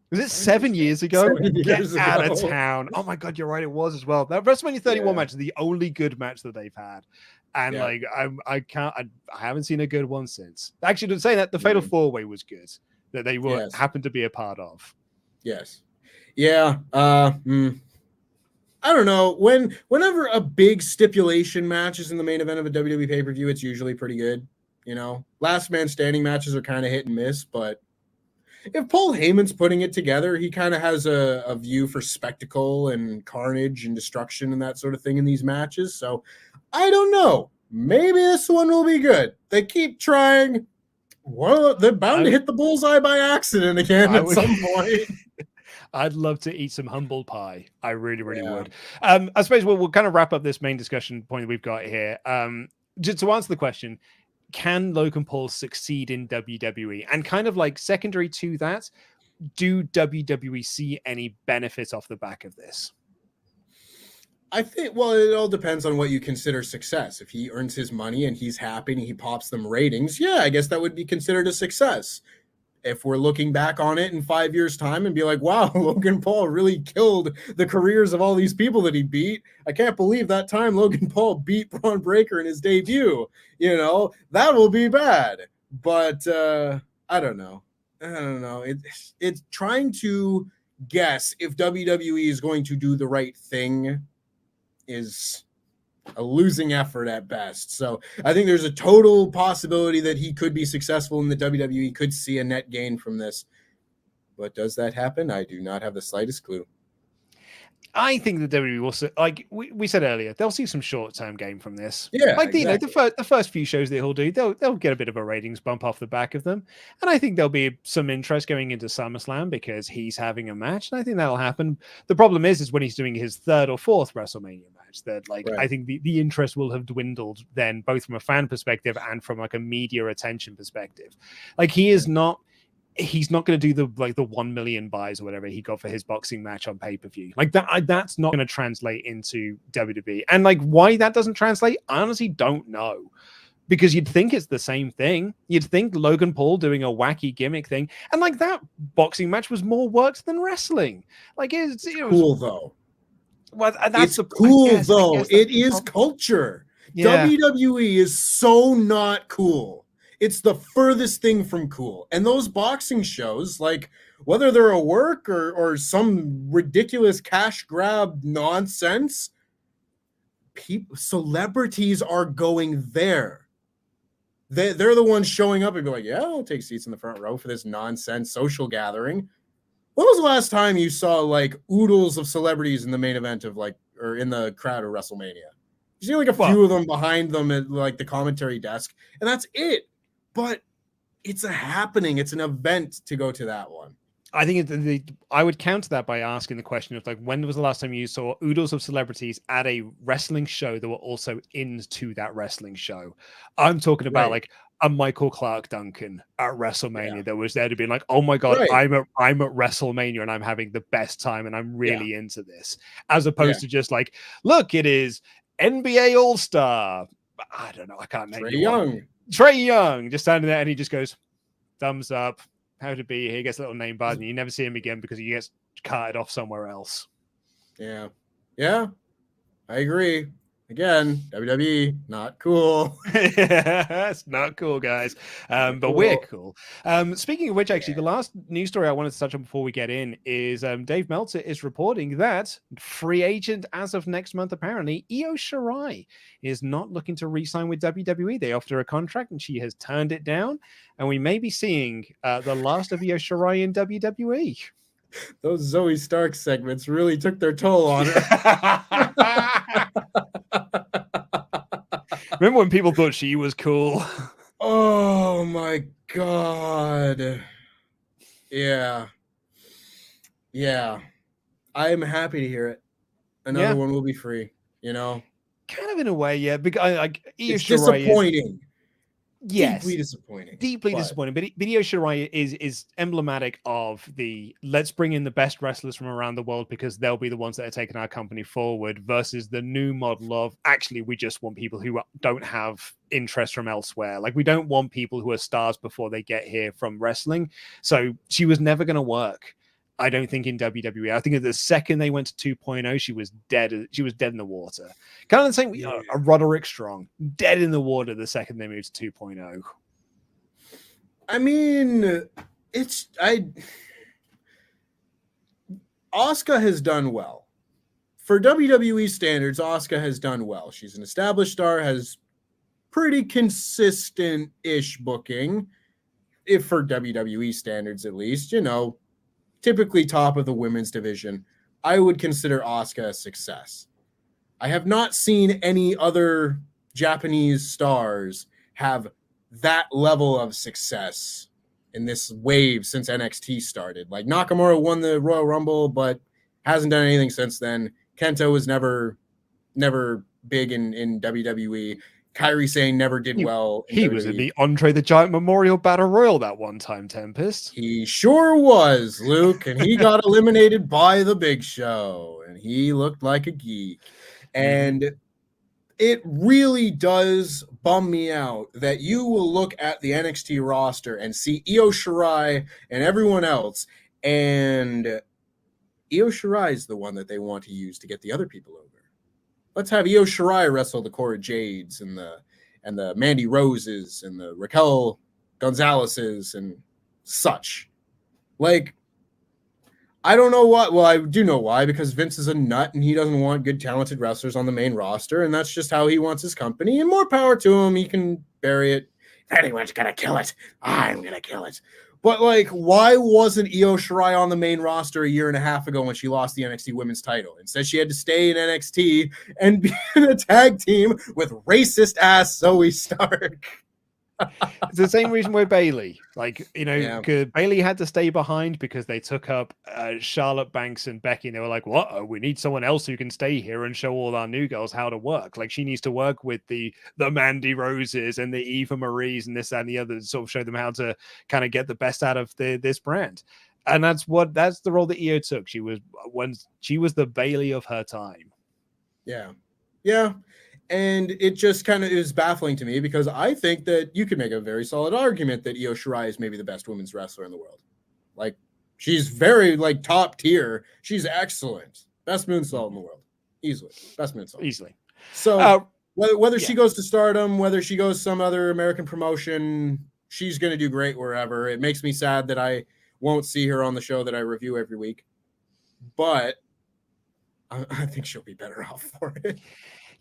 was it 7 years ago? 7 years Get ago. out of town! Oh my god, you're right. It was as well. That WrestleMania 31 match is the only good match that they've had, and I haven't seen a good one since. Actually, to say that the Fatal 4-Way was good, that they happened to be a part of. Yes. Yeah. I don't know. Whenever a big stipulation match is in the main event of a WWE pay-per-view, it's usually pretty good. Last man standing matches are kind of hit and miss, but if Paul Heyman's putting it together, he kind of has a view for spectacle and carnage and destruction and that sort of thing in these matches. So I don't know. Maybe this one will be good. They keep trying. Well, they're bound to hit the bullseye by accident again at some point. I'd love to eat some humble pie. I really, really would. I suppose we'll kind of wrap up this main discussion point that we've got here. Just to answer the question, can Logan Paul succeed in WWE? And kind of secondary to that, do WWE see any benefit off the back of this? I think, well, it all depends on what you consider success. If he earns his money and he's happy and he pops them ratings, yeah, I guess that would be considered a success. If we're looking back on it in 5 years' time and be like, wow, Logan Paul really killed the careers of all these people that he beat. I can't believe that time Logan Paul beat Braun Breaker in his debut. That will be bad. But I don't know. It's trying to guess if WWE is going to do the right thing is a losing effort at best. So I think there's a total possibility that he could be successful in the WWE, could see a net gain from this. But does that happen? I do not have the slightest clue. I think the WWE will, like we said earlier, they'll see some short-term gain from this. Yeah, like exactly. the first few shows that he'll do, they'll get a bit of a ratings bump off the back of them, and I think there'll be some interest going into SummerSlam because he's having a match, and I think that'll happen. The problem is when he's doing his third or fourth WrestleMania match, that right. I think the interest will have dwindled then, both from a fan perspective and from like a media attention perspective. Like he's not going to do the 1 million buys or whatever he got for his boxing match on pay-per-view. Like that's not going to translate into WWE. And like why that doesn't translate, I honestly don't know. Because you'd think it's the same thing. You'd think Logan Paul doing a wacky gimmick thing. And like that boxing match was more worked than wrestling. Like it was cool though. Well, that's cool though. It is culture. Yeah. WWE is so not cool. It's the furthest thing from cool. And those boxing shows, like whether they're a work or some ridiculous cash grab nonsense, celebrities are going there. They're the ones showing up and be like, yeah, I'll take seats in the front row for this nonsense social gathering. When was the last time you saw like oodles of celebrities in the main event of or in the crowd of WrestleMania? You see like a few of them behind them at like the commentary desk, and that's it. But it's a happening. It's an event to go to that one. I think I would counter that by asking the question of like, when was the last time you saw oodles of celebrities at a wrestling show that were also into that wrestling show? I'm talking about like a Michael Clark Duncan at WrestleMania that was there to be like, oh my God, I'm at WrestleMania and I'm having the best time and I'm really into this. As opposed to just like, look, it is NBA All-Star. I don't know. I can't name Trae Young just standing there and he just goes, thumbs up. How to be here, he gets a little name badge, and you never see him again because he gets carted off somewhere else. Yeah, I agree. Again, WWE, not cool. It's not cool, guys. But cool. We're cool. Speaking of which, actually, the last news story I wanted to touch on before we get in is Dave Meltzer is reporting that free agent as of next month, apparently, Io Shirai is not looking to re-sign with WWE. They offered her a contract, and she has turned it down. And we may be seeing the last of Io Shirai in WWE. Those Zoe Stark segments really took their toll on her. Remember when people thought she was cool? Oh my God. Yeah. I'm happy to hear it. Another one will be free, Kind of in a way, yeah. Because it's disappointing. Yes, deeply disappointing. But Io Shirai is emblematic of the let's bring in the best wrestlers from around the world because they'll be the ones that are taking our company forward versus the new model of actually we just want people who don't have interest from elsewhere. Like we don't want people who are stars before they get here from wrestling. So she was never going to work. I don't think in WWE. I think at the second they went to 2.0, she was dead. She was dead in the water. Kind of the same. A Roderick Strong, dead in the water the second they moved to 2.0. I mean, Asuka has done well. For WWE standards, Asuka has done well. She's an established star, has pretty consistent-ish booking, if for WWE standards at least, typically top of the women's division. I would consider Asuka a success. I have not seen any other Japanese stars have that level of success in this wave since NXT started. Like Nakamura won the Royal Rumble, but hasn't done anything since then. Kento was never big in WWE. Kairi Sane never did well. He was in the Andre the Giant Memorial Battle Royal that one time, Tempest. He sure was, Luke, and he got eliminated by the Big Show, and he looked like a geek. And it really does bum me out that you will look at the NXT roster and see Io Shirai and everyone else, and Io Shirai is the one that they want to use to get the other people over. Let's have Io Shirai wrestle the Cora Jades and the Mandy Roses and the Raquel Gonzalez's and such. Like, I don't know why. Well, I do know why, because Vince is a nut and he doesn't want good, talented wrestlers on the main roster, and that's just how he wants his company. And more power to him. He can bury it. If anyone's gonna kill it, I'm gonna kill it. But like, why wasn't Io Shirai on the main roster a year and a half ago when she lost the NXT Women's title? Instead, she had to stay in NXT and be in a tag team with racist ass Zoe Stark. It's the same reason with Bayley. Like, Bayley had to stay behind because they took up Charlotte, Banks, and Becky. And they were like, what? We need someone else who can stay here and show all our new girls how to work. Like, she needs to work with the Mandy Roses and the Eva Maries and this, that, and the other, sort of show them how to kind of get the best out of this brand. And that's the role that Io took. She was the Bayley of her time. Yeah. Yeah. And it just kind of is baffling to me, because I think that you could make a very solid argument that Io Shirai is maybe the best women's wrestler in the world. Like, she's very, like, top tier. She's excellent. Best moonsault in the world. Easily. Best moonsault. Easily. So whether she goes to Stardom, whether she goes some other American promotion, she's going to do great wherever. It makes me sad that I won't see her on the show that I review every week. But I think she'll be better off for it.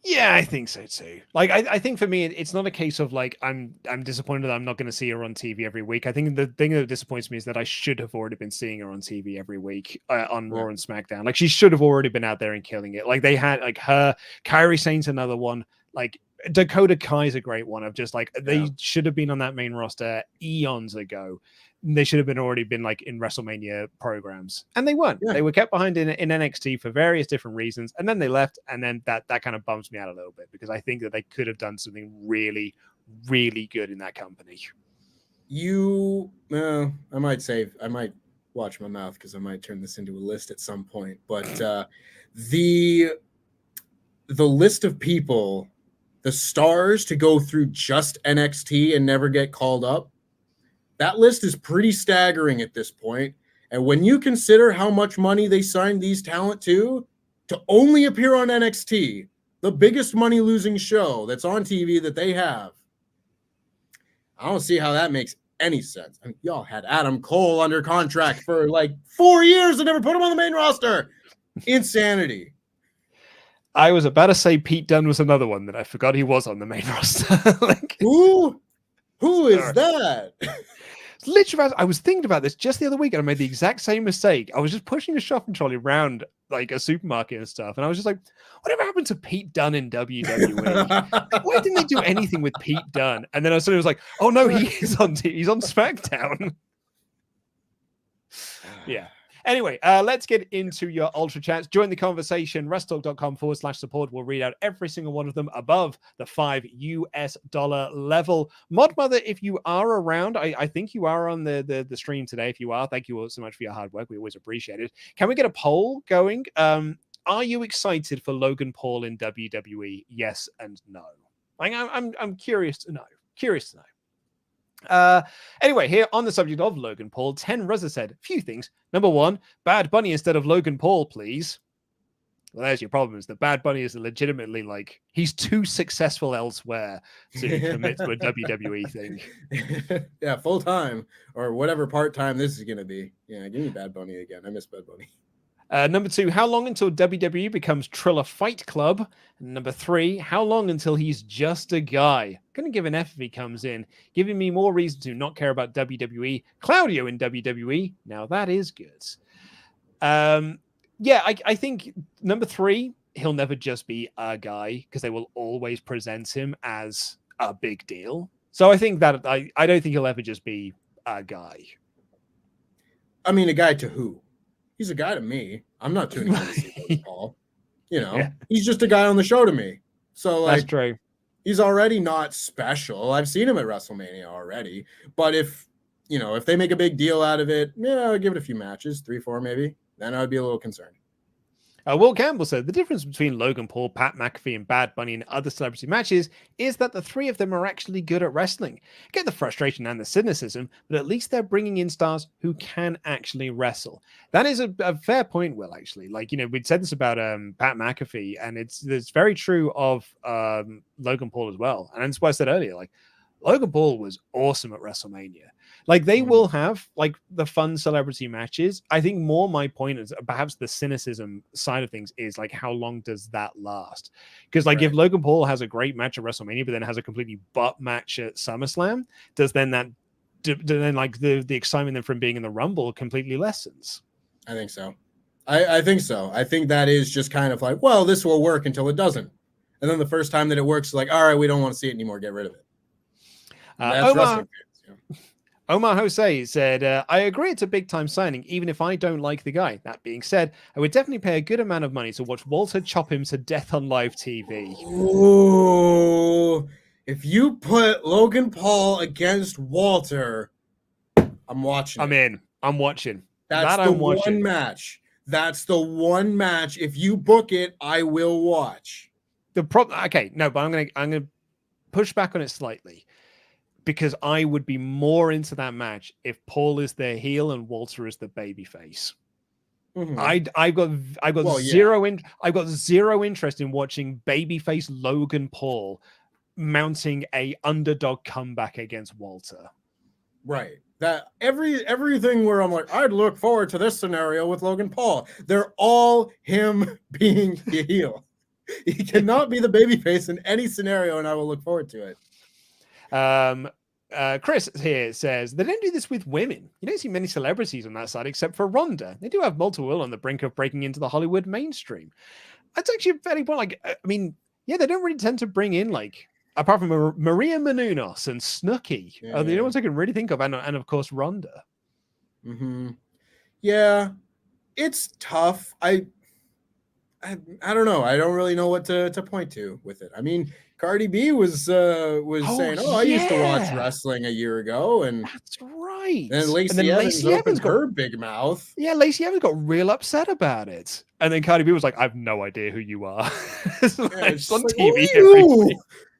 Yeah, I think so too. Like, I think for me, it's not a case of like I'm disappointed that I'm not going to see her on TV every week. I think the thing that disappoints me is that I should have already been seeing her on TV every week on Raw and SmackDown. Like, she should have already been out there and killing it. Like, they had like her, Kairi Sane's another one. Like, Dakota Kai's a great one of just like they should have been on that main roster eons ago. They should have already been like in WrestleMania programs, and they weren't. They were kept behind in NXT for various different reasons, and then they left, and then that kind of bums me out a little bit, because I think that they could have done something really, really good in that company. I might watch my mouth, because I might turn this into a list at some point, but the list of people, the stars to go through just NXT and never get called up, that list is pretty staggering at this point. And when you consider how much money they signed these talent to only appear on NXT, the biggest money losing show that's on TV that they have, I don't see how that makes any sense. I mean, y'all had Adam Cole under contract for like 4 years and never put him on the main roster. Insanity. I was about to say Pete Dunne was another one that I forgot he was on the main roster. Like, who is that? Literally, I was thinking about this just the other week, and I made the exact same mistake. I was just pushing a shopping trolley around like a supermarket and stuff, and I was just like, whatever happened to Pete Dunne in WWE? Like, why didn't they do anything with Pete Dunne? And then I suddenly was like, oh no, he's on SmackDown. Yeah. Anyway, let's get into your Ultra Chats. Join the conversation. WrestleTalk.com/support. We'll read out every single one of them above the $5 level. Mod Mother, if you are around, I think you are on the stream today. If you are, thank you all so much for your hard work. We always appreciate it. Can we get a poll going? Are you excited for Logan Paul in WWE? Yes and no. Like, I'm curious to know. Curious to know. Anyway, here on the subject of Logan Paul, 10 Ruzza said few things. Number one, Bad Bunny instead of Logan Paul, please. Well, there's your problem, is that Bad Bunny is legitimately like, he's too successful elsewhere to commit to a WWE thing. Yeah, full time or whatever part time this is going to be. Yeah, give me Bad Bunny again. I miss Bad Bunny. Number two, how long until WWE becomes Triller Fight Club? And number three, how long until he's just a guy? Gonna give an F if he comes in, giving me more reason to not care about WWE. Claudio in WWE, now that is good. Yeah, I think number three, he'll never just be a guy, because they will always present him as a big deal. So I think that I don't think he'll ever just be a guy. I mean, a guy to who? He's a guy to me. I'm not tuning in to see Logan Paul. You know, He's just a guy on the show to me. So, like, that's true. He's already not special. I've seen him at WrestleMania already. But if they make a big deal out of it, yeah, I'll give it a few matches, 3-4 maybe. Then I would be a little concerned. Will Campbell said the difference between Logan Paul, Pat McAfee, and Bad Bunny in other celebrity matches is that the three of them are actually good at wrestling. Get the frustration and the cynicism, but at least they're bringing in stars who can actually wrestle. That is a fair point, Will, actually. Like, we'd said this about Pat McAfee, and it's very true of Logan Paul as well. And that's why I said earlier, like, Logan Paul was awesome at WrestleMania. Like, they will have like the fun celebrity matches. I think more my point is perhaps the cynicism side of things is like, how long does that last? Because like if Logan Paul has a great match at WrestleMania, but then has a completely butt match at SummerSlam, does then that then like the excitement then from being in the Rumble completely lessens? I think so. I think so. I think that is just kind of like, well, this will work until it doesn't. And then the first time that it works, like, all right, we don't want to see it anymore. Get rid of it. That's wrestling fans. Yeah. Omar Jose said, I agree it's a big-time signing, even if I don't like the guy. That being said, I would definitely pay a good amount of money to watch Walter chop him to death on live TV. Ooh, if you put Logan Paul against Walter, I'm watching. I'm in. I'm watching. That's the one match. That's the one match. If you book it, I will watch. The problem. Okay, no, but I'm gonna push back on it slightly. Because I would be more into that match if Paul is the heel and Walter is the babyface. I've got zero interest in watching babyface Logan Paul mounting a underdog comeback against Walter. Right. That everything where I'm like, I'd look forward to this scenario with Logan Paul. They're all him being the heel. He cannot be the babyface in any scenario, and I will look forward to it. Chris here says they don't do this with women. You don't see many celebrities on that side except for Ronda. They do have multiple on the brink of breaking into the Hollywood mainstream. That's actually a very point. Like, I mean, yeah, they don't really tend to bring in like, apart from Maria Menounos and Snooki, are the only ones I can really think of, and of course Ronda. Yeah, it's tough. I don't know. I don't really know what to point to with it. I mean, Cardi B was saying, I used to watch wrestling a year ago, and that's right. And Lacey Evans got her big mouth. Yeah, Lacey Evans got real upset about it, and then Cardi B was like, "I have no idea who you are." It's on TV.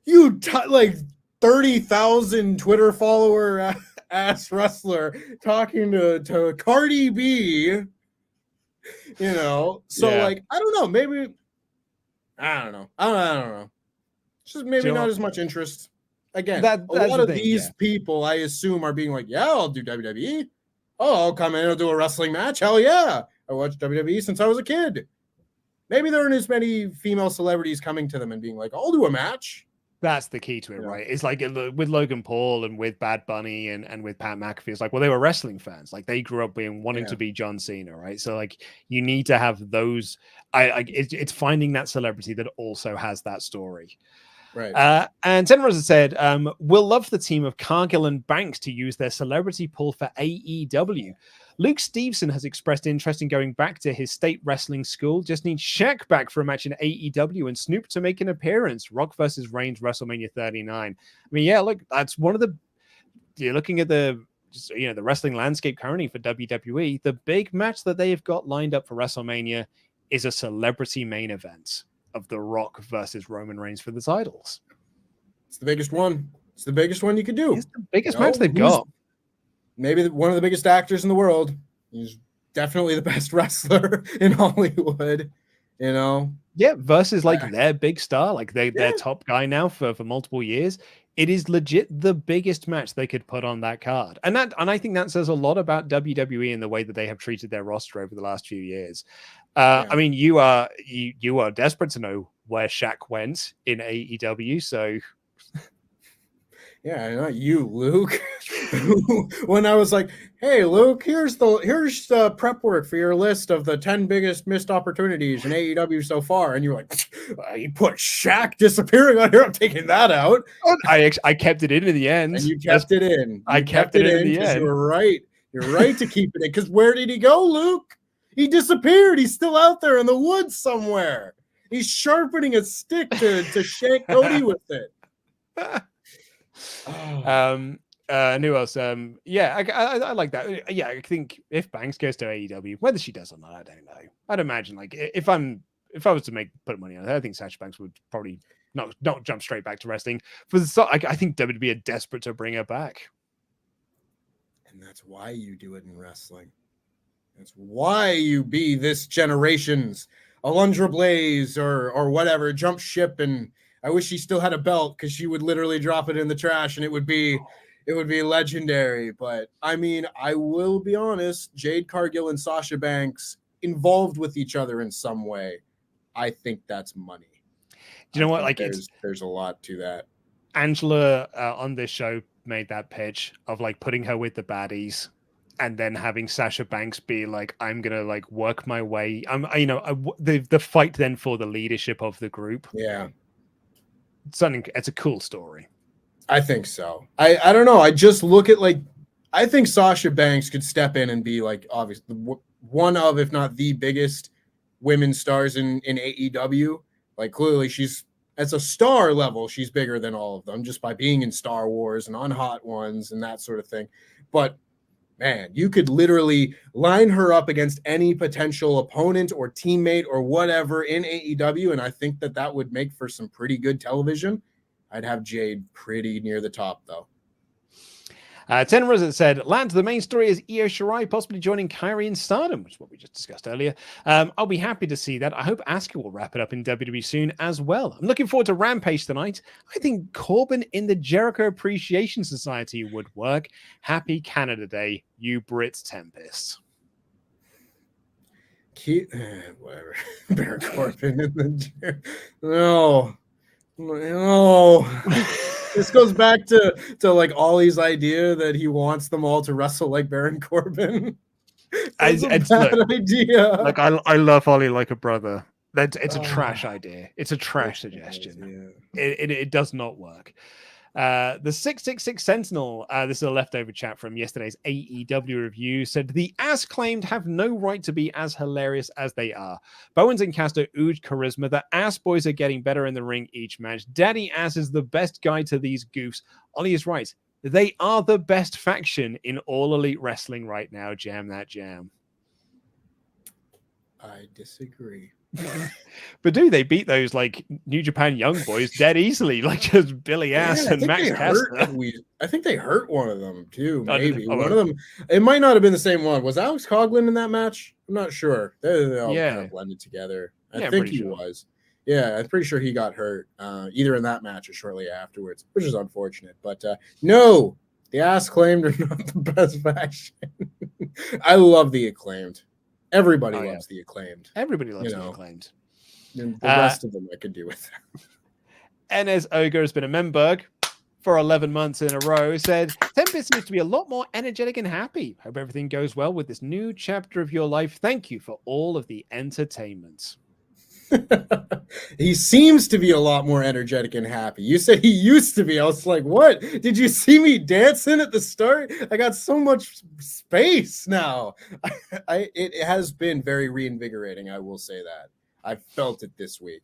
You like 30,000 Twitter follower ass wrestler talking to Cardi B. Like, I don't know. Maybe I don't know. Just maybe not as much interest. Again, a lot of these people, I assume, are being like, yeah, I'll do WWE. Oh, I'll come in and do a wrestling match. Hell yeah. I watched WWE since I was a kid. Maybe there aren't as many female celebrities coming to them and being like, I'll do a match. That's the key to it, right? It's like with Logan Paul and with Bad Bunny and with Pat McAfee, it's like, well, they were wrestling fans. Like they grew up wanting to be John Cena, right? So like you need to have those. It's finding that celebrity that also has that story. Right. And Ten Rosa said, we'll love the team of Cargill and Banks to use their celebrity pull for AEW. Luke Stevenson has expressed interest in going back to his state wrestling school. Just needs Shaq back for a match in AEW and Snoop to make an appearance. Rock versus Reigns, WrestleMania 39. I mean, yeah, look, that's one of the. You're looking at the wrestling landscape currently for WWE. The big match that they have got lined up for WrestleMania is a celebrity main event of The Rock versus Roman Reigns for the titles. It's the biggest one. It's the biggest one you could do. It's the biggest match they've got. Maybe one of the biggest actors in the world. He's definitely the best wrestler in Hollywood, Yeah, versus like their big star, like their top guy now for multiple years. It is legit the biggest match they could put on that card. And I think that says a lot about WWE and the way that they have treated their roster over the last few years. I mean, you are desperate to know where Shaq went in AEW, so yeah, not you, Luke. When I was like, "Hey, Luke, here's the prep work for your list of the 10 biggest missed opportunities in AEW so far," and you're like, "You put Shaq disappearing on here. I'm taking that out." I kept it in the end. And you kept it in. I kept it in the end. You were right. You're right to keep it in. Because where did he go, Luke? He disappeared. He's still out there in the woods somewhere. He's sharpening a stick to shank Cody with it. And who else? Yeah, I like that. Yeah, I think if Banks goes to AEW, whether she does or not, I don't know. I'd imagine like if I was to put money on it, I think Sasha Banks would probably not jump straight back to wrestling. I think WWE are desperate to bring her back. And that's why you do it in wrestling. That's why you be this generation's Alundra Blaze or whatever, jump ship. And I wish she still had a belt because she would literally drop it in the trash and it would be legendary. But I mean, I will be honest, Jade Cargill and Sasha Banks involved with each other in some way. I think that's money. Do you know what? Like there's a lot to that. Angela on this show made that pitch of like putting her with the baddies and then having Sasha Banks be like, I'm gonna like work my way. The fight then for the leadership of the group. Yeah, it's a cool story. I think so. I don't know. I just look at like, I think Sasha Banks could step in and be like, obviously one of, if not the biggest women's stars in AEW. Like clearly she's at a star level, she's bigger than all of them just by being in Star Wars and on Hot Ones and that sort of thing. But man, you could literally line her up against any potential opponent or teammate or whatever in AEW. And I think that would make for some pretty good television. I'd have Jade pretty near the top though. Ten Resident said, Lance, the main story is Io Shirai possibly joining Kairi in Stardom, which is what we just discussed earlier. I'll be happy to see that. I hope Asuka will wrap it up in WWE soon as well. I'm looking forward to Rampage tonight. I think Corbin in the Jericho Appreciation Society would work. Happy Canada Day, you Brits Tempest. Whatever. Baron Corbin in the No. This goes back to like Ollie's idea that he wants them all to wrestle like Baron Corbin. It's a bad idea. Like I love Ollie like a brother. It's a trash idea. It's a trash suggestion. Yeah. It does not work. The 666 Sentinel, this is a leftover chat from yesterday's AEW review, said the ass claimed have no right to be as hilarious as they are. Bowens and Castro ooge charisma. The ass boys are getting better in the ring each match. Daddy Ass is the best guide to these goofs. Ollie is right. They are the best faction in all elite wrestling right now. Jam that jam. I disagree. But they beat those like New Japan young boys dead easily, like just Billy Ass and Max Caster. I think they hurt one of them too. Maybe one of them. It might not have been the same one. Was Alex Coughlin in that match? I'm not sure. They all kind of blended together. I think he was. Yeah, I'm pretty sure he got hurt either in that match or shortly afterwards, which is unfortunate. But no, the Ass Claimed are not the best faction. I love the Acclaimed. Everybody loves the Acclaimed. Everybody loves the Acclaimed. And the rest of them I could do with. Enes Ogre has been a Memberg for 11 months in a row. Said, Tempest needs to be a lot more energetic and happy. Hope everything goes well with this new chapter of your life. Thank you for all of the entertainment. He seems to be a lot more energetic and happy. You said he used to be. I was like, what? Did you see me dancing at the start? I got so much space now. It has been very reinvigorating. I will say that. I felt it this week.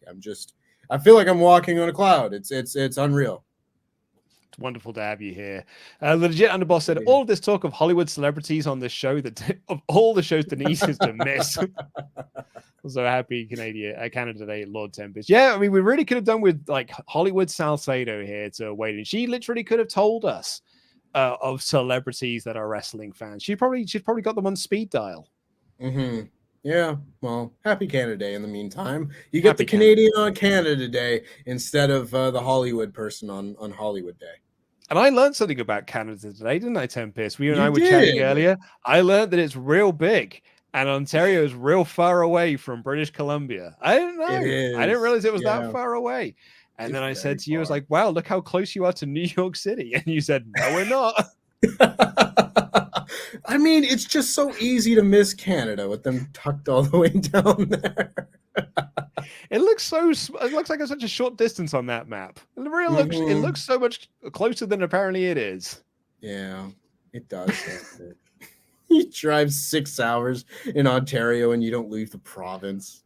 I feel like I'm walking on a cloud. It's unreal. It's wonderful to have you here. The Legit Underboss said, all of this talk of Hollywood celebrities on this show, that of all the shows Denise is to miss. So happy Canada Day, Lord Tempest. Yeah, I mean, we really could have done with like Hollywood Salcedo here to wait in. She literally could have told us of celebrities that are wrestling fans. She's probably got them on speed dial. Mm-hmm. Yeah, well, happy Canada Day in the meantime. You get the Canadian on Canada Day instead of the Hollywood person on Hollywood Day. And I learned something about Canada today, didn't I, Tempest? You and I were chatting earlier. I learned that it's real big. And Ontario is real far away from British Columbia. I didn't know. I didn't realize it was that far away. And then I said to you, I was like, wow, look how close you are to New York City. And you said, no, we're not. I mean, it's just so easy to miss Canada with them tucked all the way down there. It looks like it's such a short distance on that map. It looks so much closer than apparently it is. Yeah, it does. You drive 6 hours in Ontario and you don't leave the province.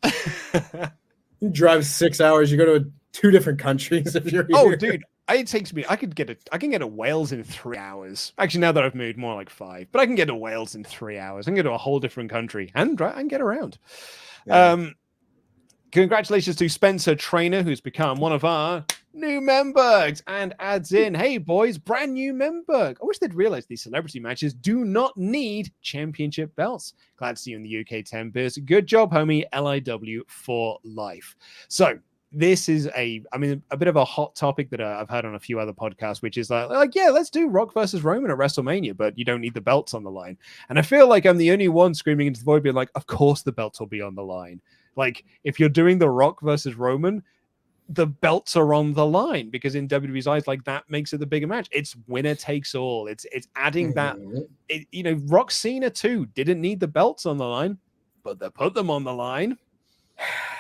You drive 6 hours, you go to 2 different countries if you're here. Oh, dude, it takes me. I can get to Wales in 3 hours. Actually, now that I've moved, more like 5. But I can get to Wales in 3 hours. I can go to a whole different country and get around. Yeah. Congratulations to Spencer Trainer, who's become one of our new members and adds in, hey boys, brand new member. I wish they'd realize these celebrity matches do not need championship belts. Glad to see you in the UK, Tempest. Good job, homie. LIW for life. So this is a bit of a hot topic that I've heard on a few other podcasts, which is like, yeah, let's do Rock versus Roman at WrestleMania, but you don't need the belts on the line. And I feel like I'm the only one screaming into the void being like, of course the belts will be on the line. Like, if you're doing the Rock versus Roman, the belts are on the line, because in WWE's eyes, like, that makes it the bigger match. It's winner takes all. It's adding that. Rock Cena too didn't need the belts on the line, but they put them on the line.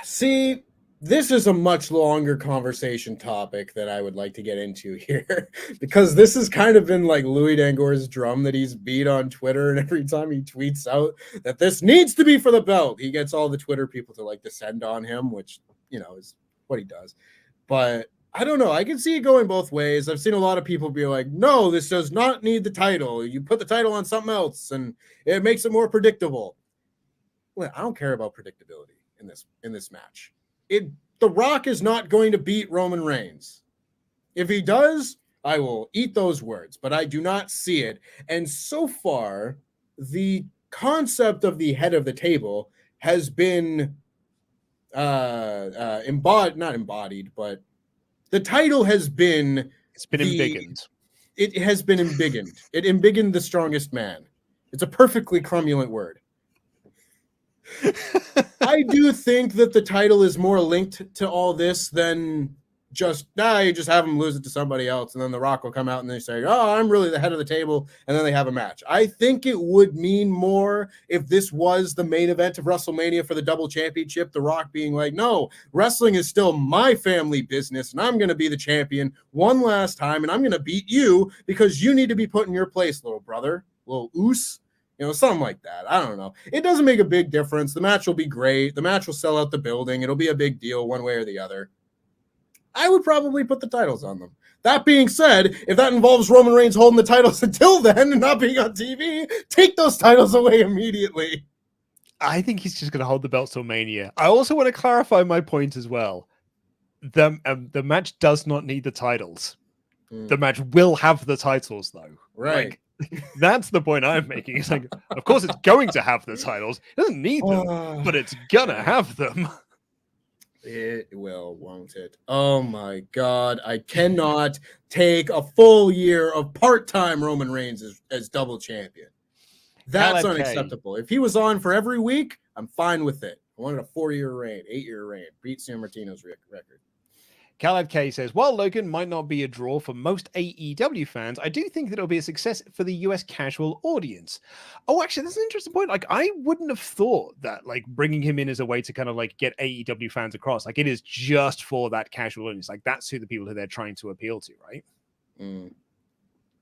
See, this is a much longer conversation topic that I would like to get into here, because this has kind of been like Louis Dangore's drum that he's beat on Twitter, and every time he tweets out that this needs to be for the belt, he gets all the Twitter people to like descend on him, which, is what he does. But I don't know. I can see it going both ways. I've seen a lot of people be like, no, this does not need the title. You put the title on something else and it makes it more predictable. Well, I don't care about predictability in this match. The Rock is not going to beat Roman Reigns. If he does, I will eat those words, but I do not see it. And so far, the concept of the head of the table has been not embodied, but the title has been... It's been embiggened. It has been embiggened. It embiggened the strongest man. It's a perfectly cromulent word. I do think that the title is more linked to all this than just, you just have them lose it to somebody else, and then The Rock will come out and they say, oh, I'm really the head of the table, and then they have a match. I think it would mean more if this was the main event of WrestleMania for the double championship, The Rock being like, no, wrestling is still my family business, and I'm going to be the champion one last time, and I'm going to beat you because you need to be put in your place, little brother, little oos. Something like that. I don't know. It doesn't make a big difference. The match will be great. The match will sell out the building. It'll be a big deal one way or the other. I would probably put the titles on them. That being said, if that involves Roman Reigns holding the titles until then and not being on TV, take those titles away immediately. I think he's just going to hold the belts till Mania. I also want to clarify my point as well. The match does not need the titles. The match will have the titles, though. Right. That's the point I'm making. It's like, of course, it's going to have the titles. It doesn't need them, but it's gonna have them. It will, won't it? Oh my God. I cannot take a full year of part-time Roman Reigns as double champion. That's unacceptable. If he was on for every week, I'm fine with it. I wanted a 8-year reign. Beat San Martino's record. Khaled K says, while Logan might not be a draw for most AEW fans, I do think that it'll be a success for the US casual audience. Oh, actually, that's an interesting point. Like, I wouldn't have thought that, like, bringing him in as a way to kind of, like, get AEW fans across. Like, it is just for that casual audience. Like, that's who the people who they're trying to appeal to, right?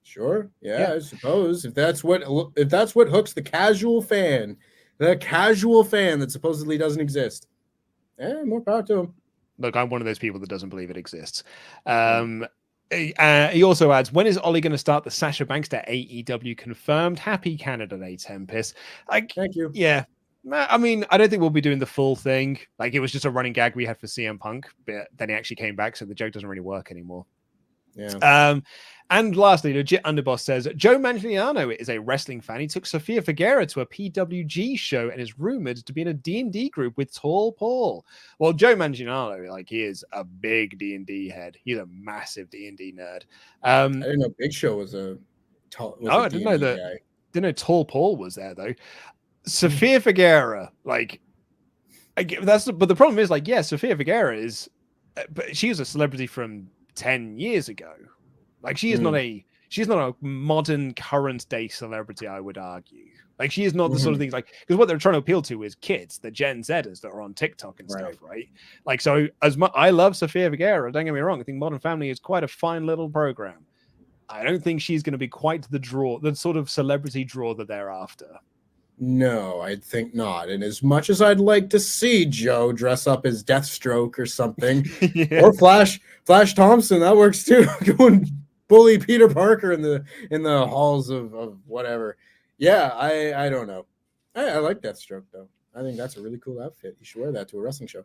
Sure. Yeah, I suppose. If that's what hooks the casual fan that supposedly doesn't exist. More power to him. Look, I'm one of those people that doesn't believe it exists. He also adds, when is Ollie going to start the Sasha Banks to AEW confirmed? Happy Canada Day, Tempest. Thank you. Yeah. I mean, I don't think we'll be doing the full thing. Like, it was just a running gag we had for CM Punk, but then he actually came back, so the joke doesn't really work anymore. Yeah. And lastly, Legit Underboss says, Joe Manganiello is a wrestling fan. He took Sofia Vergara to a PWG show and is rumored to be in a D&D group with Tall Paul. Well, Joe Manganiello, like, he is a big D&D head. He's a massive D&D nerd. I didn't know Big Show was a tall. I didn't know that. Guy. Didn't know Tall Paul was there though. Sofia Vergara, like, but the problem is, like, yeah, Sofia Vergara is, but she was a celebrity from 10 years ago. Like, she is not a modern current day celebrity, I would argue. Like, she is not the sort of things, like, because what they're trying to appeal to is kids, the Gen Zers that are on TikTok and stuff, right? Like, so I love Sofia Vergara, don't get me wrong. I think Modern Family is quite a fine little program. I don't think she's going to be quite the sort of celebrity draw that they're after. No, I think not. And as much as I'd like to see Joe dress up as Deathstroke or something, Yeah. or Flash Thompson, that works too. Go and bully Peter Parker in the halls of whatever. Yeah, I don't know. I like Deathstroke though. I think that's a really cool outfit. You should wear that to a wrestling show.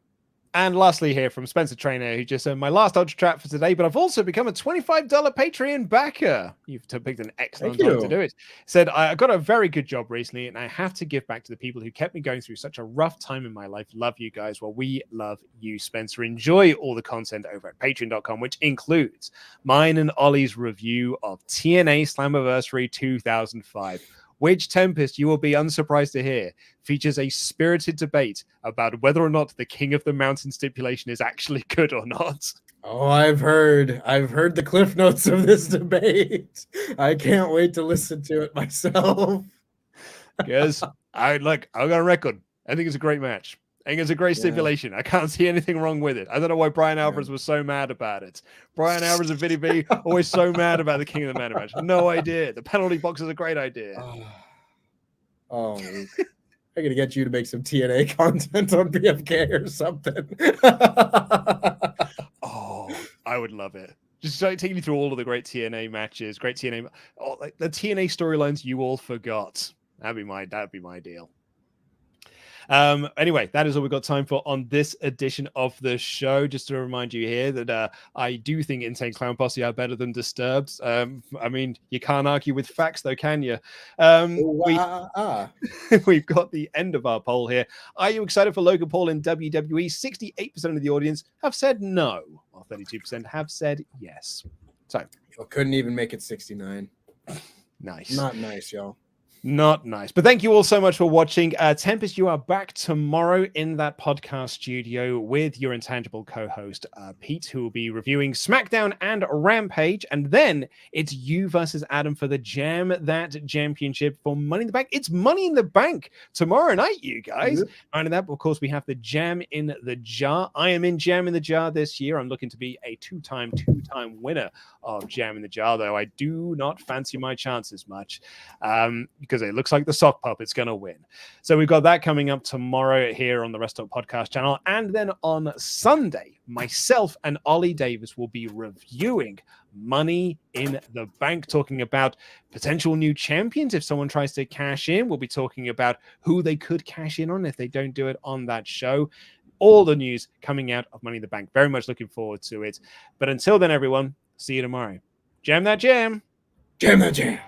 And lastly, here from Spencer Trainer, who just said, my last Ultrachat for today, but I've also become a $25 Patreon backer. You've picked an excellent time to do it. Said, I got a very good job recently, and I have to give back to the people who kept me going through such a rough time in my life. Love you guys. Well, we love you, Spencer. Enjoy all the content over at patreon.com, which includes mine and Ollie's review of TNA Slammiversary 2005. Which, Tempest, you will be unsurprised to hear, features a spirited debate about whether or not the King of the Mountain stipulation is actually good or not. Oh, I've heard the cliff notes of this debate. I can't wait to listen to it myself. Because I've got a record. I think it's a great match. I think it's a great stipulation. I can't see anything wrong with it. I don't know why Brian Alvarez was so mad about it. Brian Alvarez and Vinny B always so mad about the King of the Mountain match. No idea. The penalty box is a great idea. Oh, I'm gonna get you to make some TNA content on BFK or something. Oh, I would love it. Just taking you through all of the great TNA matches, great TNA, like the TNA storylines you all forgot. That'd be my deal. Anyway, that is all we've got time for on this edition of the show. Just to remind you here that I do think Insane Clown Posse are better than Disturbed. I mean, you can't argue with facts, though, can you? We've got the end of our poll here. Are you excited for Logan Paul in WWE? 68% of the audience have said no, while 32% have said yes. So, I couldn't even make it 69. Nice. Not nice, y'all. Not nice. But thank you all so much for watching. Tempest, you are back tomorrow in that podcast studio with your intangible co-host, Pete, who will be reviewing SmackDown and Rampage. And then it's you versus Adam for the Jam That Championship for Money in the Bank. It's Money in the Bank tomorrow night, you guys. And in that, of course, we have the Jam in the Jar. I am in Jam in the Jar this year. I'm looking to be a two-time winner of Jam in the Jar, though I do not fancy my chances much. Because it looks like the sock puppet's going to win. So we've got that coming up tomorrow here on the WrestleTalk Podcast channel. And then on Sunday, myself and Ollie Davis will be reviewing Money in the Bank, talking about potential new champions. If someone tries to cash in, we'll be talking about who they could cash in on if they don't do it on that show. All the news coming out of Money in the Bank. Very much looking forward to it. But until then, everyone, see you tomorrow. Jam that jam. Jam that jam.